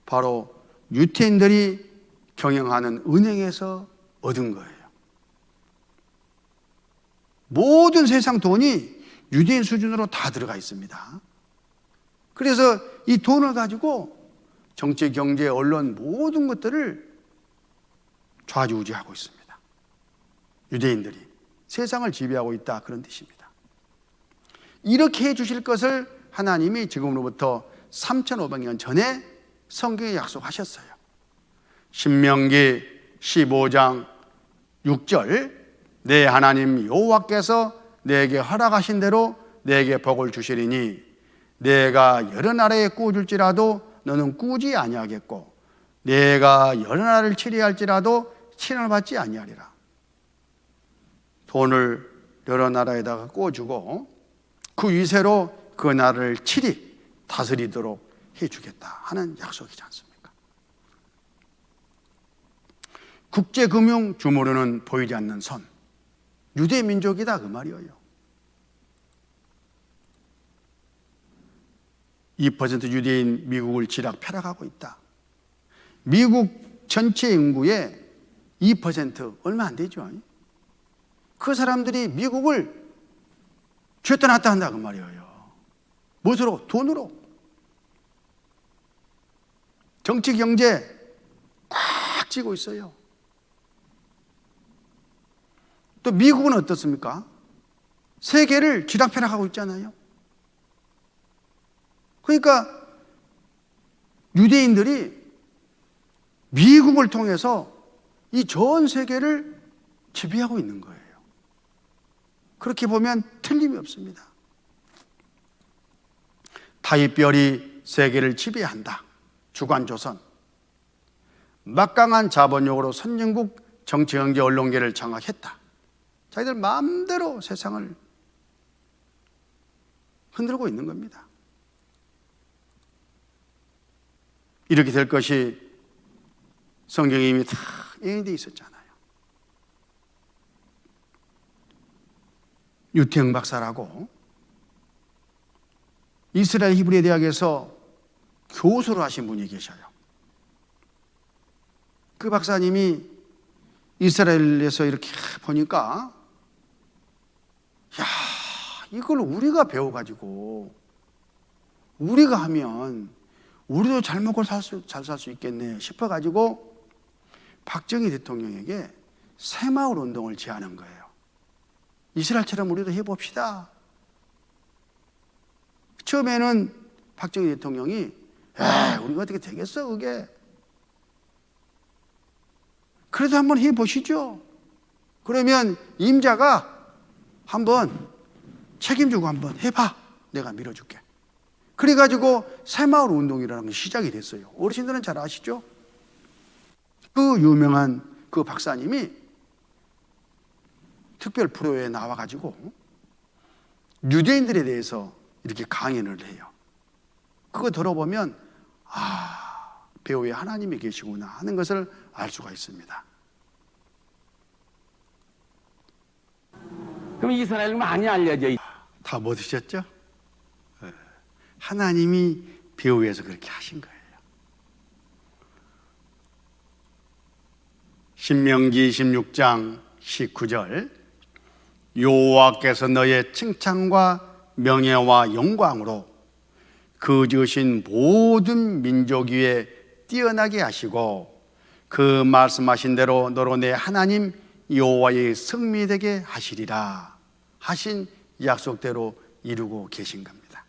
바로 유태인들이 경영하는 은행에서 얻은 거예요. 모든 세상 돈이 유대인 수준으로 다 들어가 있습니다. 그래서 이 돈을 가지고 정치, 경제, 언론 모든 것들을 좌지우지하고 있습니다. 유대인들이 세상을 지배하고 있다 그런 뜻입니다. 이렇게 해주실 것을 하나님이 지금으로부터 3,500년 전에 성경에 약속하셨어요. 신명기 15장 6절, 내 하나님 여호와께서 내게 허락하신 대로 내게 복을 주시리니 내가 여러 나라에 꾸어줄지라도 너는 꾸지 아니하겠고 내가 여러 나라를 치리할지라도 치료를 받지 아니하리라. 돈을 여러 나라에다가 꾸어주고 그 위세로 그 나라를 치리 다스리도록 해주겠다 하는 약속이지 않습니까? 국제금융 주무르는 보이지 않는 선, 유대 민족이다 그 말이에요. 2% 유대인 미국을 쥐락펴락하고 있다. 미국 전체 인구의 2% 얼마 안 되죠. 그 사람들이 미국을 쥐었다 놨다 한다 그 말이에요. 무엇으로? 돈으로. 정치 경제 꽉 쥐고 있어요. 또 미국은 어떻습니까? 세계를 쥐락펴락하고 있잖아요. 그러니까 유대인들이 미국을 통해서 이 전 세계를 지배하고 있는 거예요. 그렇게 보면 틀림이 없습니다. 타입별이 세계를 지배한다. 주관조선. 막강한 자본력으로 선진국 정치, 경제, 언론계를 장악했다. 자기들 마음대로 세상을 흔들고 있는 겁니다. 이렇게 될 것이 성경에 이미 다 예언되어 있었잖아요. 유태영 박사라고 이스라엘 히브리 대학에서 교수를 하신 분이 계셔요. 그 박사님이 이스라엘에서 이렇게 보니까 야, 이걸 우리가 배워가지고 우리가 하면 우리도 잘 먹고 잘 살 수 있겠네 싶어가지고 박정희 대통령에게 새마을 운동을 제안한 거예요. 이스라엘처럼 우리도 해봅시다. 처음에는 박정희 대통령이 우리가 어떻게 되겠어 그게. 그래도 한번 해보시죠. 그러면 임자가 한번 책임지고 한번 해봐. 내가 밀어줄게. 그래가지고 새마을 운동이라는 게 시작이 됐어요. 어르신들은 잘 아시죠? 그 유명한 그 박사님이 특별 프로에 나와가지고 유대인들에 대해서 이렇게 강연을 해요. 그거 들어보면 배후에 하나님이 계시구나 하는 것을 알 수가 있습니다. 그럼 이스라엘은 많이 알려져 있. 다 뭐 드셨죠? 하나님이 배후에서 그렇게 하신 거예요. 신명기 16장 19절 여호와께서 너의 칭찬과 명예와 영광으로 그 지으신 모든 민족 위에 뛰어나게 하시고 그 말씀하신 대로 너로 내 하나님 여호와의 승리되게 하시리라 하신 약속대로 이루고 계신 겁니다.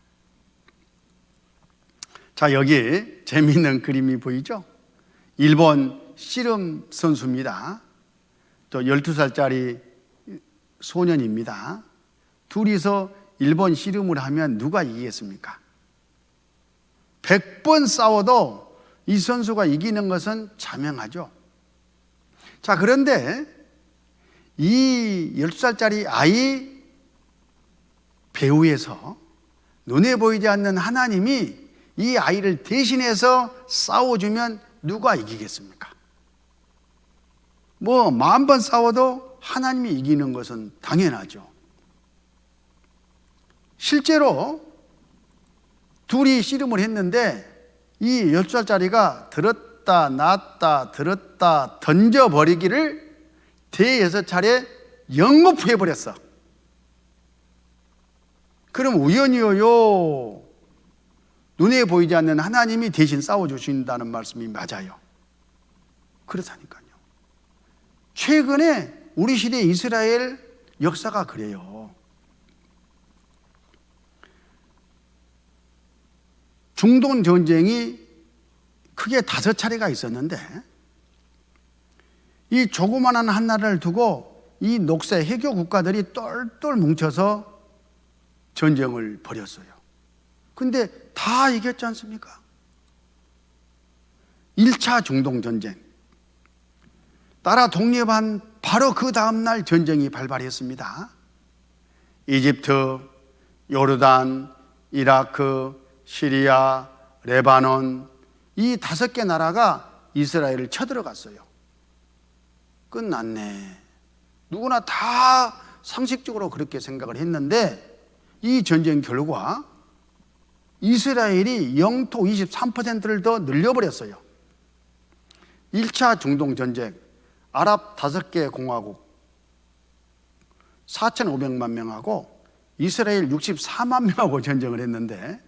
자, 여기 재미있는 그림이 보이죠? 일본 씨름 선수입니다. 또 12살짜리 소년입니다. 둘이서 일본 씨름을 하면 누가 이기겠습니까? 100번 싸워도 이 선수가 이기는 것은 자명하죠. 자, 그런데 이 12살짜리 아이 배후에서 눈에 보이지 않는 하나님이 이 아이를 대신해서 싸워주면 누가 이기겠습니까? 뭐 10,000번 싸워도 하나님이 이기는 것은 당연하죠. 실제로 둘이 씨름을 했는데 이 12살짜리가 들었다 놨다 들었다 던져버리기를 대6차례 영업해버렸어. 그럼 우연이요, 눈에 보이지 않는 하나님이 대신 싸워주신다는 말씀이 맞아요. 그렇다니까요. 최근에 우리 시대 이스라엘 역사가 그래요. 중동 전쟁이 크게 5차례가 있었는데 이 조그마한 한 나라를 두고 이 녹색 해교 국가들이 똘똘 뭉쳐서 전쟁을 벌였어요. 근데 다 이겼지 않습니까? 1차 중동 전쟁. 나라 독립한 바로 그 다음날 전쟁이 발발했습니다. 이집트, 요르단, 이라크, 시리아, 레바논 이 5개 나라가 이스라엘을 쳐들어갔어요. 끝났네. 누구나 다 상식적으로 그렇게 생각을 했는데 이 전쟁 결과 이스라엘이 영토 23%를 더 늘려버렸어요. 1차 중동 전쟁, 아랍 5개 공화국 4,500만 명하고 이스라엘 64만 명하고 전쟁을 했는데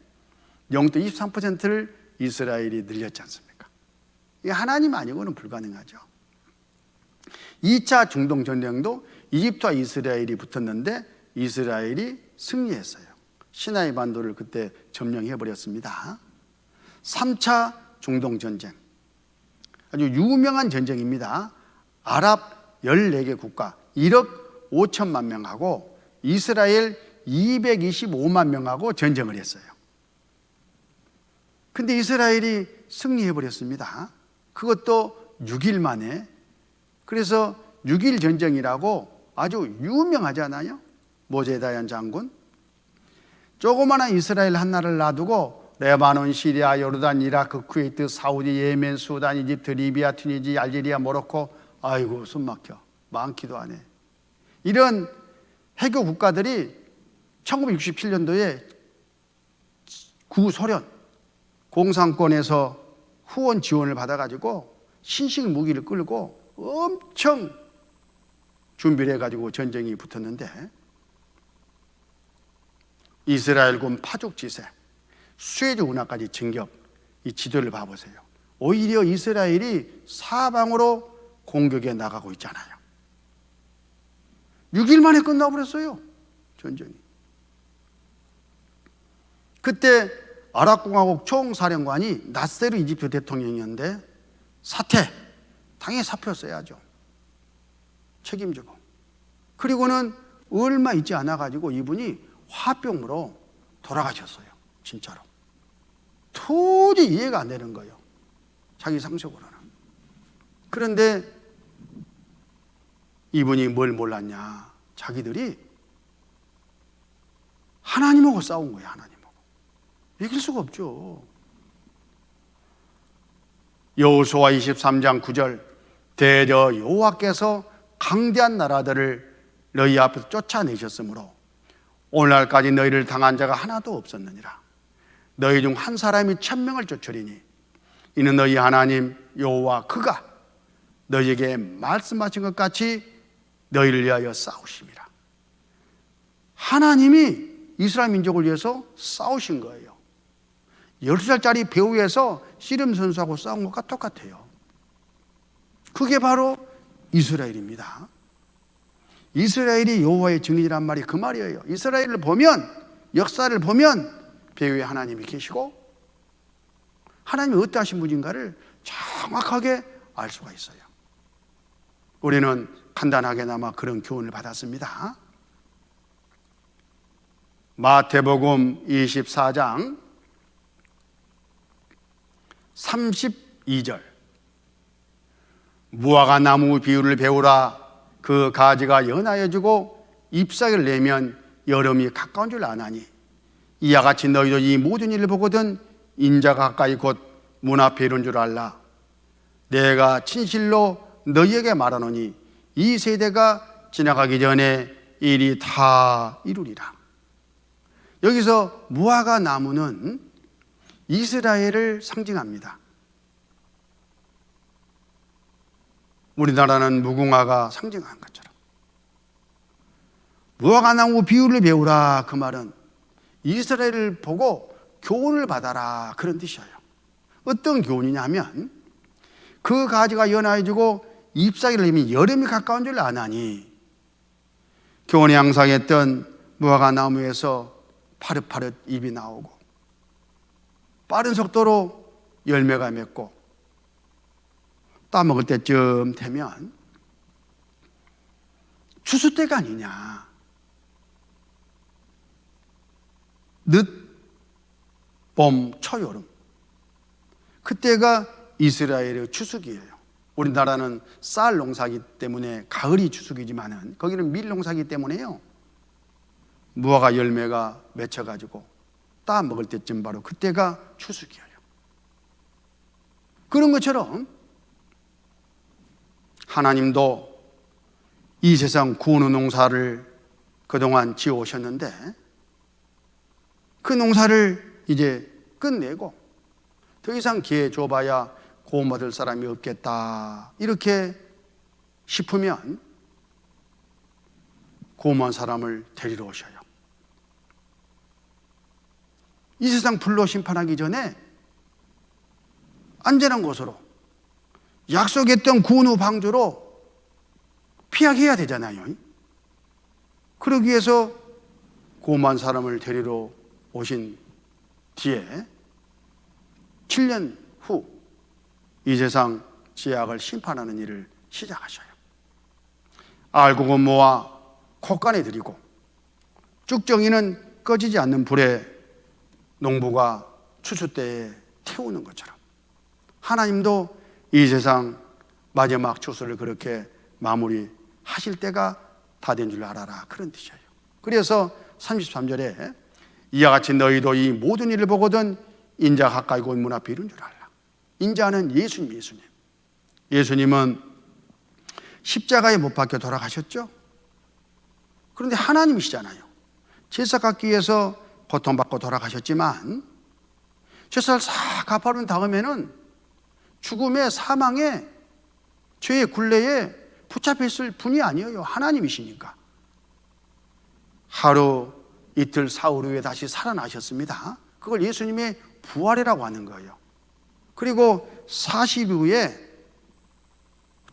영토 23%를 이스라엘이 늘렸지 않습니까? 이게 하나님 아니고는 불가능하죠. 2차 중동 전쟁도 이집트와 이스라엘이 붙었는데 이스라엘이 승리했어요. 시나이 반도를 그때 점령해 버렸습니다. 3차 중동 전쟁, 아주 유명한 전쟁입니다. 아랍 14개 국가 1억 5천만 명하고 이스라엘 225만 명하고 전쟁을 했어요. 근데 이스라엘이 승리해 버렸습니다. 그것도 6일 만에. 그래서 6일 전쟁이라고 아주 유명하잖아요. 모세다얀 장군. 조그마한 이스라엘 한 나라를 놔두고 레바논, 시리아, 요르단, 이라크, 쿠웨이트, 사우디, 예멘, 수단, 이집트, 리비아, 튀니지, 알제리아, 모로코, 아이고 숨 막혀. 많기도 하네. 이런 해교 국가들이 1967년도에 구소련 공산권에서 후원 지원을 받아가지고 신식 무기를 끌고 엄청 준비를 해가지고 전쟁이 붙었는데 이스라엘군 파죽지세, 수에즈 운하까지 진격, 이 지도를 봐보세요. 오히려 이스라엘이 사방으로 공격에 나가고 있잖아요. 6일 만에 끝나버렸어요, 전쟁이. 그때 아랍공화국 총사령관이 나세르 이집트 대통령이었는데 당연히 사표였어야죠. 책임지고. 그리고는 얼마 있지 않아가지고 이분이 화병으로 돌아가셨어요. 진짜로. 도저히 이해가 안 되는 거예요. 자기 상식으로는. 그런데 이분이 뭘 몰랐냐. 자기들이 하나님하고 싸운 거예요. 하나님하고. 이길 수가 없죠. 여호수아 23장 9절 대저 여호와께서 강대한 나라들을 너희 앞에서 쫓아내셨으므로 오늘날까지 너희를 당한 자가 하나도 없었느니라. 너희 중 한 사람이 1000명을 쫓으리니 이는 너희 하나님 여호와 그가 너희에게 말씀하신 것 같이 너희를 위하여 싸우심이라. 하나님이 이스라엘 민족을 위해서 싸우신 거예요. 12살짜리 배후에서 씨름 선수하고 싸운 것과 똑같아요. 그게 바로 이스라엘입니다. 이스라엘이 여호와의 증인이란 말이 그 말이에요. 이스라엘을 보면, 역사를 보면 배후에 하나님이 계시고 하나님이 어떠하신 분인가를 정확하게 알 수가 있어요. 우리는 간단하게나마 그런 교훈을 받았습니다. 마태복음 24장 32절 무화과 나무 비유를 배우라. 그 가지가 연하여지고 잎사귀를 내면 여름이 가까운 줄 아나니 이와 같이 너희도 이 모든 일을 보거든 인자가 가까이 곧 문 앞에 이른 줄 알라. 내가 진실로 너희에게 말하노니 이 세대가 지나가기 전에 일이 다 이루리라. 여기서 무화과 나무는 이스라엘을 상징합니다. 우리나라는 무궁화가 상징한 것처럼 무화과 나무 비유를 배우라. 그 말은 이스라엘을 보고 교훈을 받아라, 그런 뜻이에요. 어떤 교훈이냐 하면 그 가지가 연하여지고 잎사귀를 내면 여름이 가까운 줄 아나니 교훈에 양상했던 무화과 나무에서 파릇파릇 잎이 나오고 빠른 속도로 열매가 맺고 따먹을 때쯤 되면 추수 때가 아니냐, 늦 봄, 초여름, 그때가 이스라엘의 추수기예요. 우리나라는 쌀 농사기 때문에 가을이 추수기지만은 거기는 밀 농사기 때문에요. 무화과 열매가 맺혀가지고 따 먹을 때쯤 바로 그때가 추수기예요. 그런 것처럼 하나님도 이 세상 구원의 농사를 그동안 지어 오셨는데 그 농사를 이제 끝내고 더 이상 기회 줘봐야 고음 얻을 사람이 없겠다 이렇게 싶으면 고음한 사람을 데리러 오셔요. 이 세상 불로 심판하기 전에 안전한 곳으로 약속했던 구원 후 방주로 피하게 해야 되잖아요. 그러기 위해서 고음한 사람을 데리러 오신 뒤에 7년 후 이 세상 죄악을 심판하는 일을 시작하셔요. 알곡은 모아 콧간에 들이고 쭉정이는 꺼지지 않는 불에 농부가 추수 때에 태우는 것처럼 하나님도 이 세상 마지막 추수를 그렇게 마무리하실 때가 다 된 줄 알아라, 그런 뜻이에요. 그래서 33절에 이와 같이 너희도 이 모든 일을 보거든 인자 가까이 곧 문 앞에 이른 줄 알라. 인자는 예수님. 예수님은 십자가에 못 박혀 돌아가셨죠. 그런데 하나님이시잖아요. 제사 갚기 위해서 고통받고 돌아가셨지만 제사를 싹 갚아놓은 다음에는 죽음의 사망에 죄의 굴레에 붙잡혀 있을 분이 아니에요. 하나님이시니까. 하루 이틀 사흘 후에 다시 살아나셨습니다. 그걸 예수님의 부활이라고 하는 거예요. 그리고 40일 후에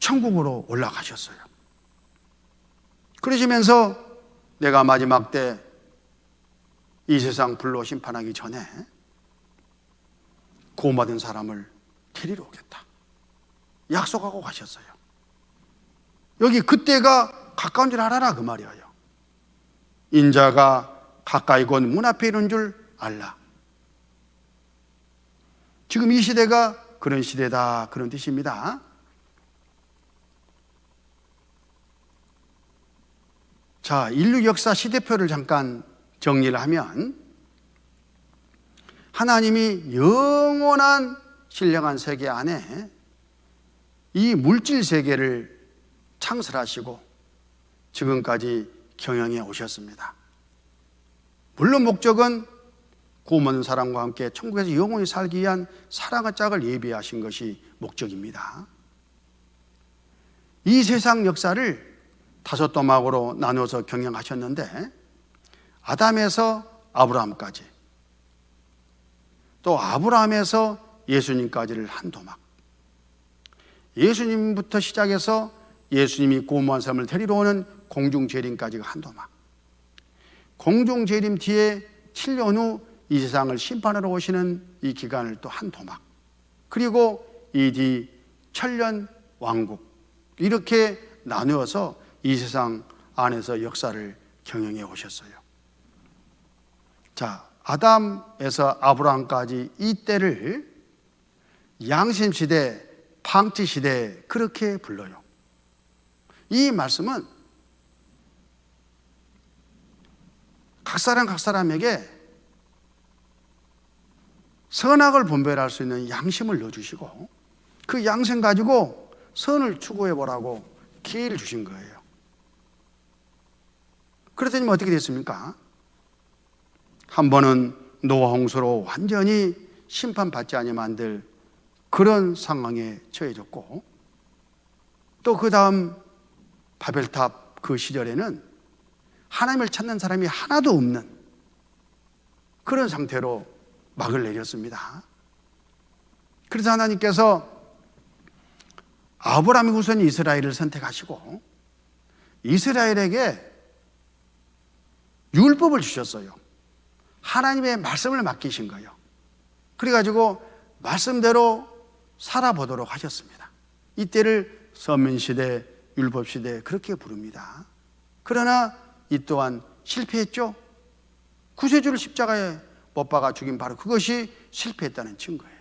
천국으로 올라가셨어요. 그러시면서 내가 마지막 때 이 세상 불로 심판하기 전에 구원받은 사람을 데리러 오겠다 약속하고 가셨어요. 여기 그때가 가까운 줄 알아라, 그 말이에요. 인자가 가까이 곧 문 앞에 있는 줄 알라. 지금 이 시대가 그런 시대다, 그런 뜻입니다. 자, 인류 역사 시대표를 잠깐 정리를 하면 하나님이 영원한 신령한 세계 안에 이 물질 세계를 창설하시고 지금까지 경영해 오셨습니다. 물론 목적은 구원 얻는 사람과 함께 천국에서 영원히 살기 위한 사랑의 짝을 예비하신 것이 목적입니다. 이 세상 역사를 5도막으로 나누어서 경영하셨는데 아담에서 아브라함까지, 또 아브라함에서 예수님까지를 한 도막, 예수님부터 시작해서 예수님이 구원받은 사람을 데리러 오는 공중재림까지가 한 도막, 공중재림 뒤에 7년 후 이 세상을 심판하러 오시는 이 기간을 또 한 도막, 그리고 이 뒤 천년 왕국, 이렇게 나누어서 이 세상 안에서 역사를 경영해 오셨어요. 자, 아담에서 아브라함까지 이 때를 양심시대, 방치시대, 그렇게 불러요. 이 말씀은 각 사람에게 선악을 분별할 수 있는 양심을 넣어주시고 그 양심 가지고 선을 추구해 보라고 기회를 주신 거예요. 그랬더니 어떻게 됐습니까? 한 번은 노아 홍수로 완전히 심판받지 아니 만들 그런 상황에 처해졌고, 또 그 다음 바벨탑 그 시절에는 하나님을 찾는 사람이 하나도 없는 그런 상태로 막을 내렸습니다. 그래서 하나님께서 아브라함이 우선 이스라엘을 선택하시고 이스라엘에게 율법을 주셨어요. 하나님의 말씀을 맡기신 거예요. 그래가지고 말씀대로 살아보도록 하셨습니다. 이때를 선민시대, 율법시대 그렇게 부릅니다. 그러나 이 또한 실패했죠. 구세주를 십자가에 못 박아 죽인 바로 그것이 실패했다는 증거예요.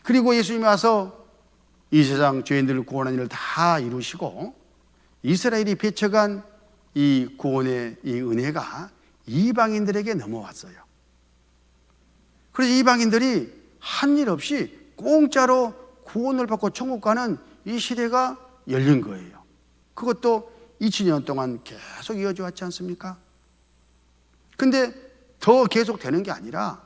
그리고 예수님이 와서 이 세상 죄인들을 구원하는 일을 다 이루시고 이스라엘이 배척한 이 구원의 이 은혜가 이방인들에게 넘어왔어요. 그래서 이방인들이 한 일 없이 공짜로 구원을 받고 천국 가는 이 시대가 열린 거예요. 그것도 2000년 동안 계속 이어져 왔지 않습니까? 근데 더 계속 되는 게 아니라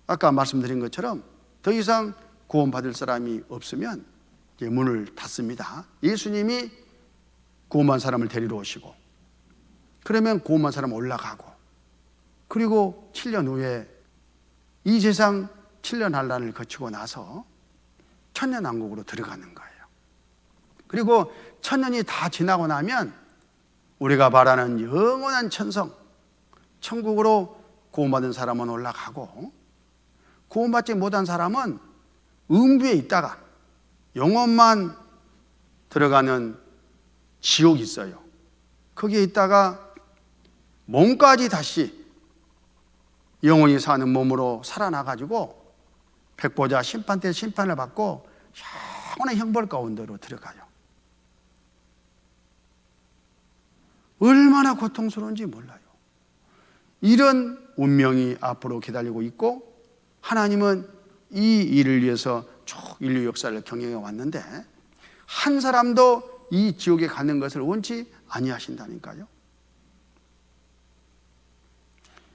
아까 말씀드린 것처럼 더 이상 구원받을 사람이 없으면 이제 문을 닫습니다. 예수님이 구원받은 사람을 데리러 오시고, 그러면 구원받은 사람 올라가고, 그리고 7년 후에 이 세상 7년 한란을 거치고 나서 천년왕국으로 들어가는 거예요. 그리고 천년이 다 지나고 나면 우리가 바라는 영원한 천성, 천국으로 구원받은 사람은 올라가고, 구원받지 못한 사람은 음부에 있다가 영혼만 들어가는 지옥이 있어요. 거기에 있다가 몸까지 다시 영혼이 사는 몸으로 살아나가지고 백보자 심판 때 심판을 받고 영원한 형벌 가운데로 들어가요. 얼마나 고통스러운지 몰라요. 이런 운명이 앞으로 기다리고 있고, 하나님은 이 일을 위해서 쭉 인류 역사를 경영해 왔는데 한 사람도 이 지옥에 가는 것을 원치 아니하신다니까요.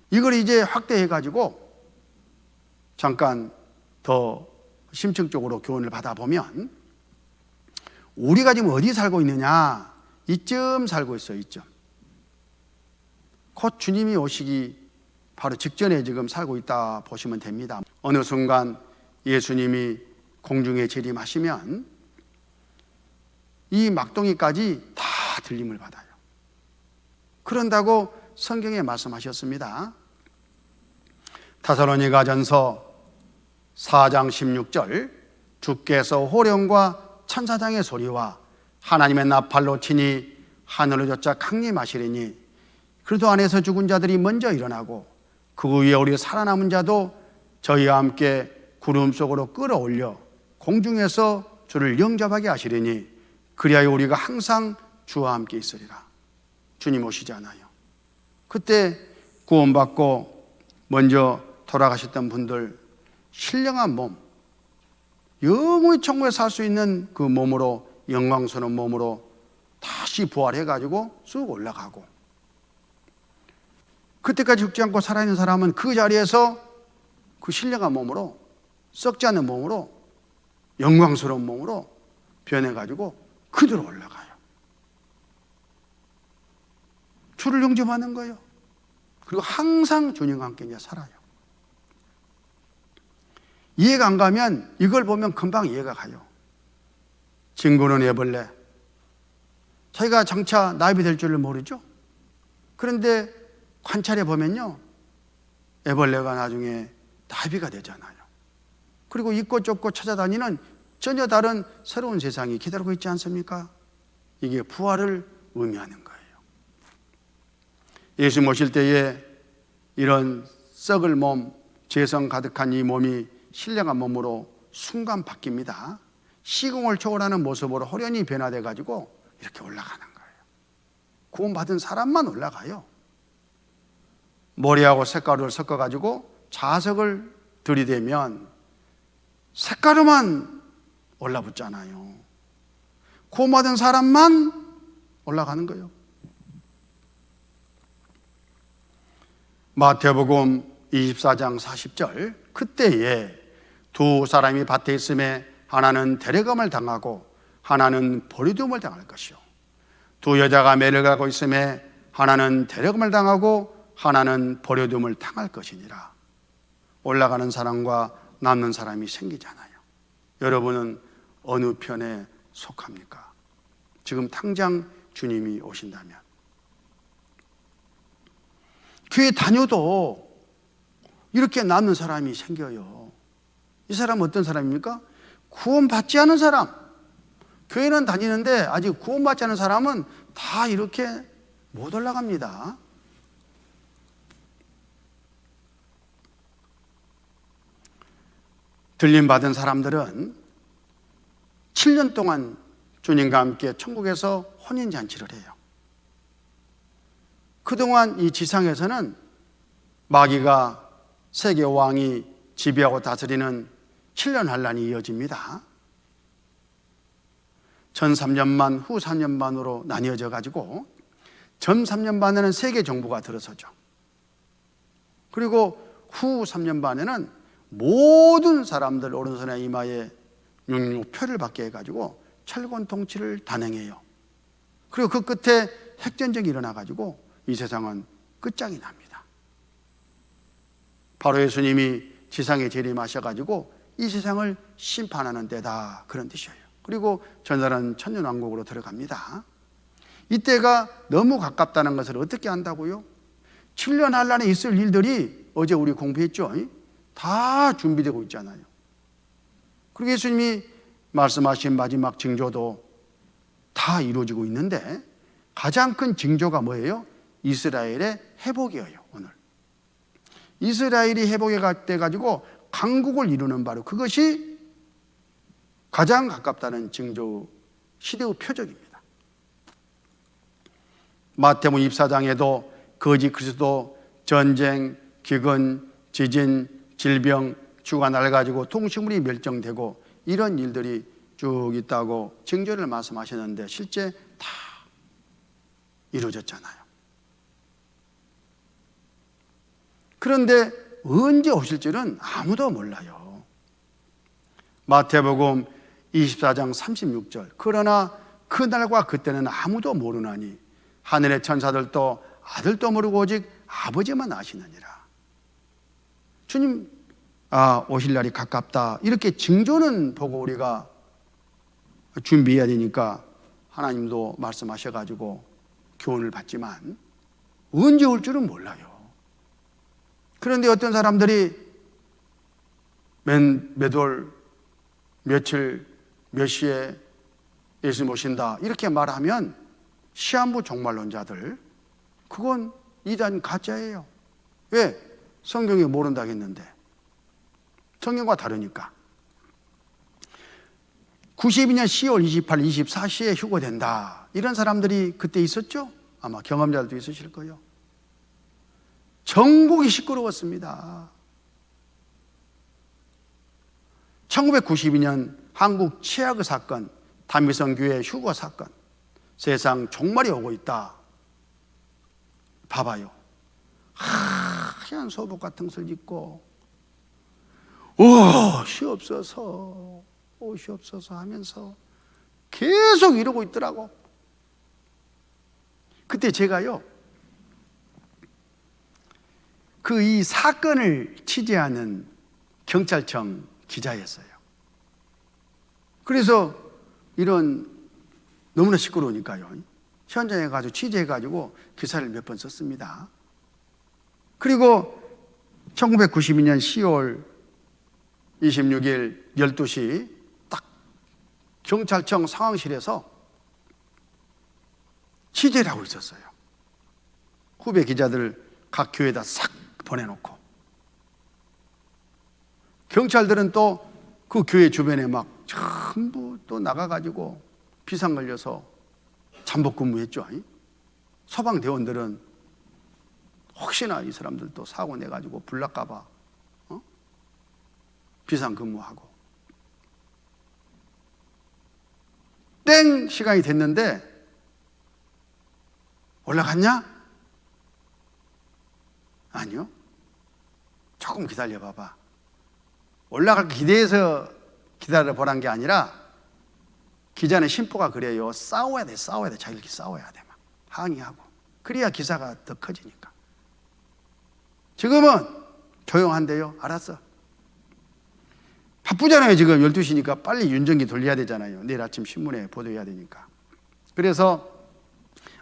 이걸 이제 확대해 가지고 잠깐 더 심층적으로 교훈을 받아보면, 우리가 지금 어디 살고 있느냐, 이쯤 살고 있어요. 이쯤. 곧 주님이 오시기 바로 직전에 지금 살고 있다 보시면 됩니다. 어느 순간 예수님이 공중에 재림하시면 이 막동이까지 다 들림을 받아요. 그런다고 성경에 말씀하셨습니다. 데살로니가전서 4장 16절, 주께서 호령과 천사장의 소리와 하나님의 나팔로 치니 하늘을 쫓아 강림하시리니 그리스도 안에서 죽은 자들이 먼저 일어나고 그 위에 우리 살아남은 자도 저희와 함께 구름 속으로 끌어올려 공중에서 주를 영접하게 하시리니 그리하여 우리가 항상 주와 함께 있으리라. 주님 오시잖아요. 그때 구원받고 먼저 돌아가셨던 분들 신령한 몸, 영원히 천국에 살 수 있는 그 몸으로, 영광스러운 몸으로 다시 부활해가지고 쑥 올라가고, 그때까지 죽지 않고 살아있는 사람은 그 자리에서 그 신령한 몸으로, 썩지 않는 몸으로, 영광스러운 몸으로 변해가지고 그대로 올라가요. 주를 영접하는 거예요. 그리고 항상 주님과 함께 이제 살아요. 이해가 안 가면 이걸 보면 금방 이해가 가요. 친구는 애벌레. 자기가 장차 나비 될 줄을 모르죠. 그런데 관찰해 보면요, 애벌레가 나중에 나비가 되잖아요. 그리고 있고 좁고 찾아다니는 전혀 다른 새로운 세상이 기다리고 있지 않습니까? 이게 부활을 의미하는 거예요. 예수 모실 때에 이런 썩을 몸, 죄성 가득한 이 몸이 신령한 몸으로 순간 바뀝니다. 시공을 초월하는 모습으로 호련히 변화돼 가지고 이렇게 올라가는 거예요. 구원받은 사람만 올라가요. 모래하고 색가루를 섞어 가지고 자석을 들이대면 색가루만 올라붙잖아요. 구원받은 사람만 올라가는 거예요. 마태복음 24장 40절, 그때에 두 사람이 밭에 있음에 하나는 데려감을 당하고 하나는 버리둠을 당할 것이요, 두 여자가 매를 가고 있음에 하나는 데려감을 당하고 하나는 버려둠을 당할 것이니라. 올라가는 사람과 남는 사람이 생기잖아요. 여러분은 어느 편에 속합니까? 지금 당장 주님이 오신다면. 교회 다녀도 이렇게 남는 사람이 생겨요. 이 사람은 어떤 사람입니까? 구원받지 않은 사람. 교회는 다니는데 아직 구원받지 않은 사람은 다 이렇게 못 올라갑니다. 들림받은 사람들은 7년 동안 주님과 함께 천국에서 혼인잔치를 해요. 그동안 이 지상에서는 마귀가 세계 왕이 지배하고 다스리는 7년 환란이 이어집니다. 전 3년만, 후 3년만으로 나뉘어져 가지고 전 3년 반에는 세계 정부가 들어서죠. 그리고 후 3년 반에는 모든 사람들 오른손에 이마에 표를 받게 해가지고 철권 통치를 단행해요. 그리고 그 끝에 핵전쟁이 일어나가지고 이 세상은 끝장이 납니다. 바로 예수님이 지상에 재림하셔가지고 이 세상을 심판하는 때다, 그런 뜻이에요. 그리고 전사는 천년왕국으로 들어갑니다. 이때가 너무 가깝다는 것을 어떻게 안다고요? 7년 한란에 있을 일들이 어제 우리 공부했죠. 다 준비되고 있잖아요. 그리고 예수님이 말씀하신 마지막 징조도 다 이루어지고 있는데 가장 큰 징조가 뭐예요? 이스라엘의 회복이에요. 오늘 이스라엘이 회복에 돼 가지고 강국을 이루는 바로 그것이 가장 가깝다는 징조, 시대의 표적입니다. 마태복음 24장에도 거짓 그리스도, 전쟁, 기근, 지진, 질병, 주가 낡아지고 동식물이 멸종되고 이런 일들이 쭉 있다고 징조를 말씀하셨는데 실제 다 이루어졌잖아요. 그런데 언제 오실 줄은 아무도 몰라요. 마태복음 24장 36절, 그러나 그날과 그때는 아무도 모르나니 하늘의 천사들도 아들도 모르고 오직 아버지만 아시느니라. 주님 오실 날이 가깝다, 이렇게 징조는 보고 우리가 준비해야 되니까 하나님도 말씀하셔가지고 교훈을 받지만 언제 올 줄은 몰라요. 그런데 어떤 사람들이 몇 월, 며칠, 몇 시에 예수님 오신다 이렇게 말하면 시한부 종말론자들, 그건 이단 가짜예요. 왜? 성경이 모른다 했는데. 성경과 다르니까. 92년 10월 28일, 24시에 휴거된다, 이런 사람들이 그때 있었죠? 아마 경험자들도 있으실 거예요. 전국이 시끄러웠습니다. 1992년 한국 치아그 사건, 다미성교회 휴거 사건, 세상 종말이 오고 있다. 봐봐요. 하얀 소복 같은 것을 입고 옷이 없어서 하면서 계속 이러고 있더라고. 그때 제가요, 이 사건을 취재하는 경찰청 기자였어요. 그래서 이런 너무나 시끄러우니까요, 현장에 가서 취재해가지고 기사를 몇 번 썼습니다. 그리고 1992년 10월 26일 12시 딱 경찰청 상황실에서 취재를 하고 있었어요. 후배 기자들 각 교회에다 싹 보내놓고, 경찰들은 또 그 교회 주변에 막 전부 또 나가가지고 비상 걸려서 잠복 근무했죠. 소방대원들은 혹시나 이 사람들 또 사고 내가지고 불날까봐 비상 근무하고. 땡 시간이 됐는데 올라갔냐? 아니요. 조금 기다려봐봐. 올라갈 기대해서 기다려보란 게 아니라, 기자는 심보가 그래요. 싸워야 돼. 자기들끼리 싸워야 돼. 막 항의하고. 그래야 기사가 더 커지니까. 지금은 조용한데요. 알았어. 바쁘잖아요. 지금 12시니까 빨리 윤정기 돌려야 되잖아요. 내일 아침 신문에 보도해야 되니까. 그래서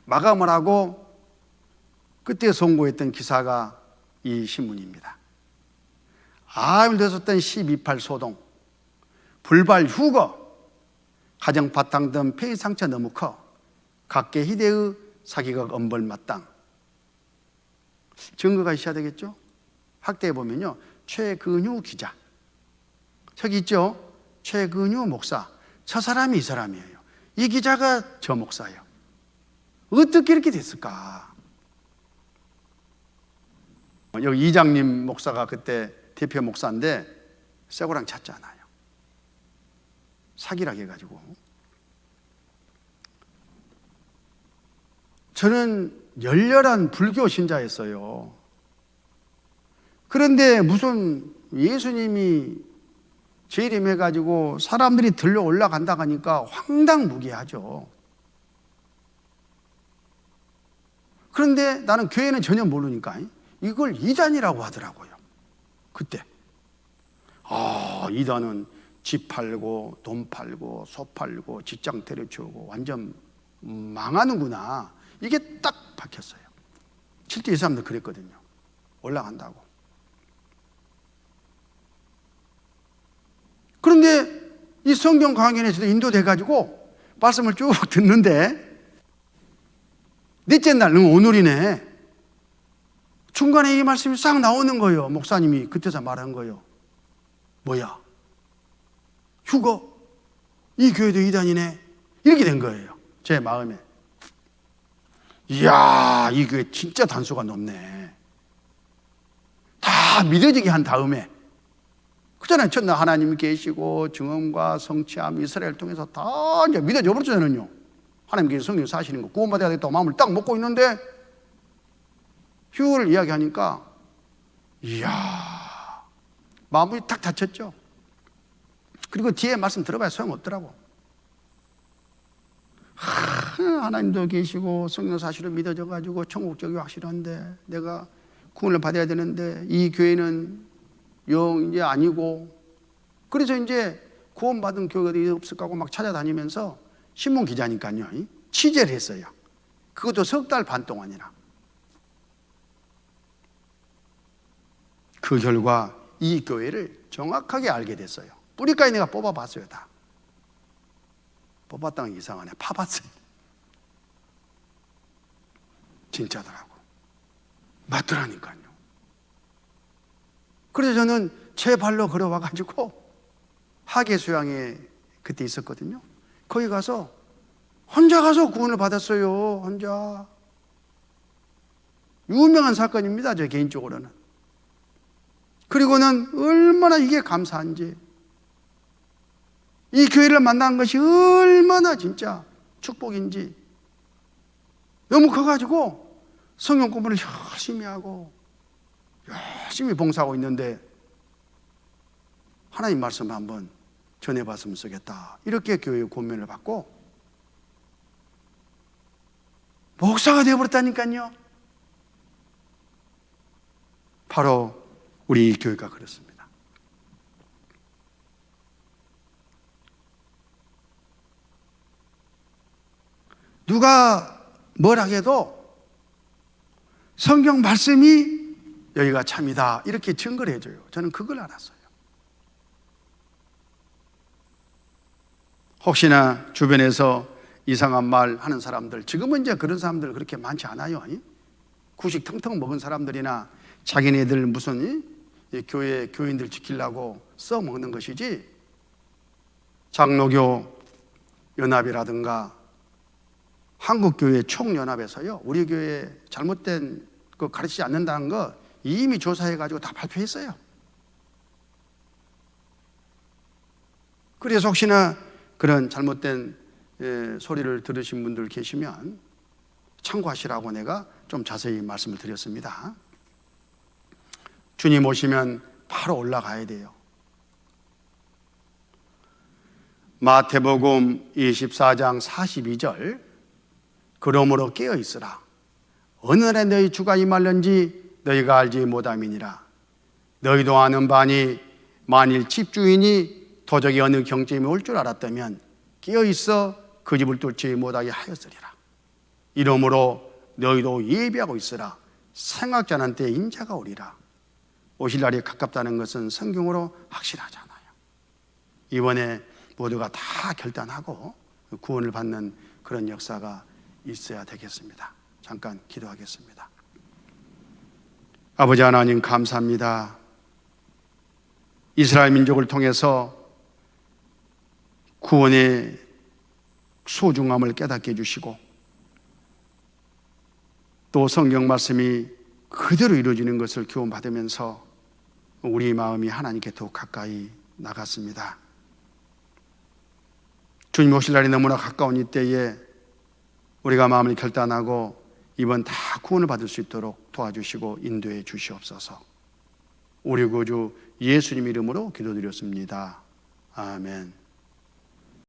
마감을 하고 그때 송고했던 기사가 이 신문입니다. 암을 들었던 12.8 소동, 불발 휴거, 가정 바탕 등 폐의 상처 너무 커, 각계 희대의 사기극 엄벌 마땅. 증거가 있어야 되겠죠? 확대해 보면요, 최근유 기자, 저기 있죠? 최근유 목사. 저 사람이 이 사람이에요. 이 기자가 저 목사예요. 어떻게 이렇게 됐을까? 여기 이장님 목사가 그때 대표 목사인데 쇠고랑 찼잖아요. 사기라고 해가지고. 저는 열렬한 불교 신자였어요. 그런데 무슨 예수님이 재림해가지고 사람들이 들려 올라간다고 하니까 황당무계하죠. 그런데 나는 교회는 전혀 모르니까 이걸 이단이라고 하더라고요. 그때. 이단은 집 팔고 돈 팔고 소 팔고 직장 때려치우고 완전 망하는구나. 이게 딱 박혔어요. 실제 이 사람들 그랬거든요. 올라간다고. 그런데 이 성경 강연에서도 인도돼가지고 말씀을 쭉 듣는데 넷째 날, 오늘이네. 중간에 이 말씀이 싹 나오는 거예요. 목사님이 그때서 말한 거예요. 뭐야? 휴거? 이 교회도 이단이네? 이렇게 된 거예요. 제 마음에. 이야, 이 교회 진짜 단수가 높네. 다 믿어지게 한 다음에. 그잖아요. 첫날 하나님이 계시고 증언과 성취함 이스라엘 통해서 다 이제 믿어져 버렸잖아요. 하나님께서 성령 사시는 거 구원받아야 되겠다고 마음을 딱 먹고 있는데 휴거를 이야기하니까 이야, 마음이 딱 닫혔죠. 그리고 뒤에 말씀 들어봐야 소용없더라고. 하나님도 계시고 성령 사실을 믿어져가지고 천국적이 확실한데 내가 구원을 받아야 되는데 이 교회는 영 이제 아니고, 그래서 이제 구원받은 교회가 없을까 하고 막 찾아다니면서 신문 기자니까요, 취재를 했어요. 그것도 6달 반 동안이나. 그 결과 이 교회를 정확하게 알게 됐어요. 뿌리까지 내가 뽑아봤어요. 다 뽑았다는 게 이상하네. 파봤어요. 진짜더라고. 맞더라니까요. 그래서 저는 제 발로 걸어와가지고 하계수양에 그때 있었거든요. 거기 가서 혼자 가서 구원을 받았어요. 혼자. 유명한 사건입니다. 저 개인적으로는. 그리고는 얼마나 이게 감사한지. 이 교회를 만난 것이 얼마나 진짜 축복인지 너무 커가지고 성경 공부를 열심히 하고 열심히 봉사하고 있는데 하나님 말씀 한번 전해봤으면 쓰겠다, 이렇게 교회의 권면을 받고 목사가 되어버렸다니까요. 바로 우리 교회가 그렇습니다. 누가 뭐라 해도 성경 말씀이 여기가 참이다, 이렇게 증거를 해줘요. 저는 그걸 알았어요. 혹시나 주변에서 이상한 말 하는 사람들, 지금은 이제 그런 사람들 그렇게 많지 않아요. 구식 텅텅 먹은 사람들이나 자기네들 무슨 교회 교인들 지키려고 써먹는 것이지, 장로교 연합이라든가 한국교회 총연합에서요, 우리 교회 잘못된 거 가르치지 않는다는 거 이미 조사해가지고 다 발표했어요. 그래서 혹시나 그런 잘못된 소리를 들으신 분들 계시면 참고하시라고 내가 좀 자세히 말씀을 드렸습니다. 주님 오시면 바로 올라가야 돼요. 마태복음 24장 42절, 그러므로 깨어 있으라. 어느 날에 너희 주가 임할는지 너희가 알지 못함이니라. 너희도 아는 바니 만일 집주인이 도적이 어느 경점이 올 줄 알았다면 깨어 있어 그 집을 뚫지 못하게 하였으리라. 이러므로 너희도 예비하고 있으라. 생각지 않은 때에 인자가 오리라. 오실 날이 가깝다는 것은 성경으로 확실하잖아요. 이번에 모두가 다 결단하고 구원을 받는 그런 역사가 있어야 되겠습니다. 잠깐 기도하겠습니다. 아버지 하나님, 감사합니다. 이스라엘 민족을 통해서 구원의 소중함을 깨닫게 해주시고 또 성경 말씀이 그대로 이루어지는 것을 교훈받으면서 우리 마음이 하나님께 더욱 가까이 나갔습니다. 주님 오실 날이 너무나 가까운 이때에 우리가 마음을 결단하고 이번 다 구원을 받을 수 있도록 도와주시고 인도해 주시옵소서. 우리 구주 예수님 이름으로 기도드렸습니다. 아멘.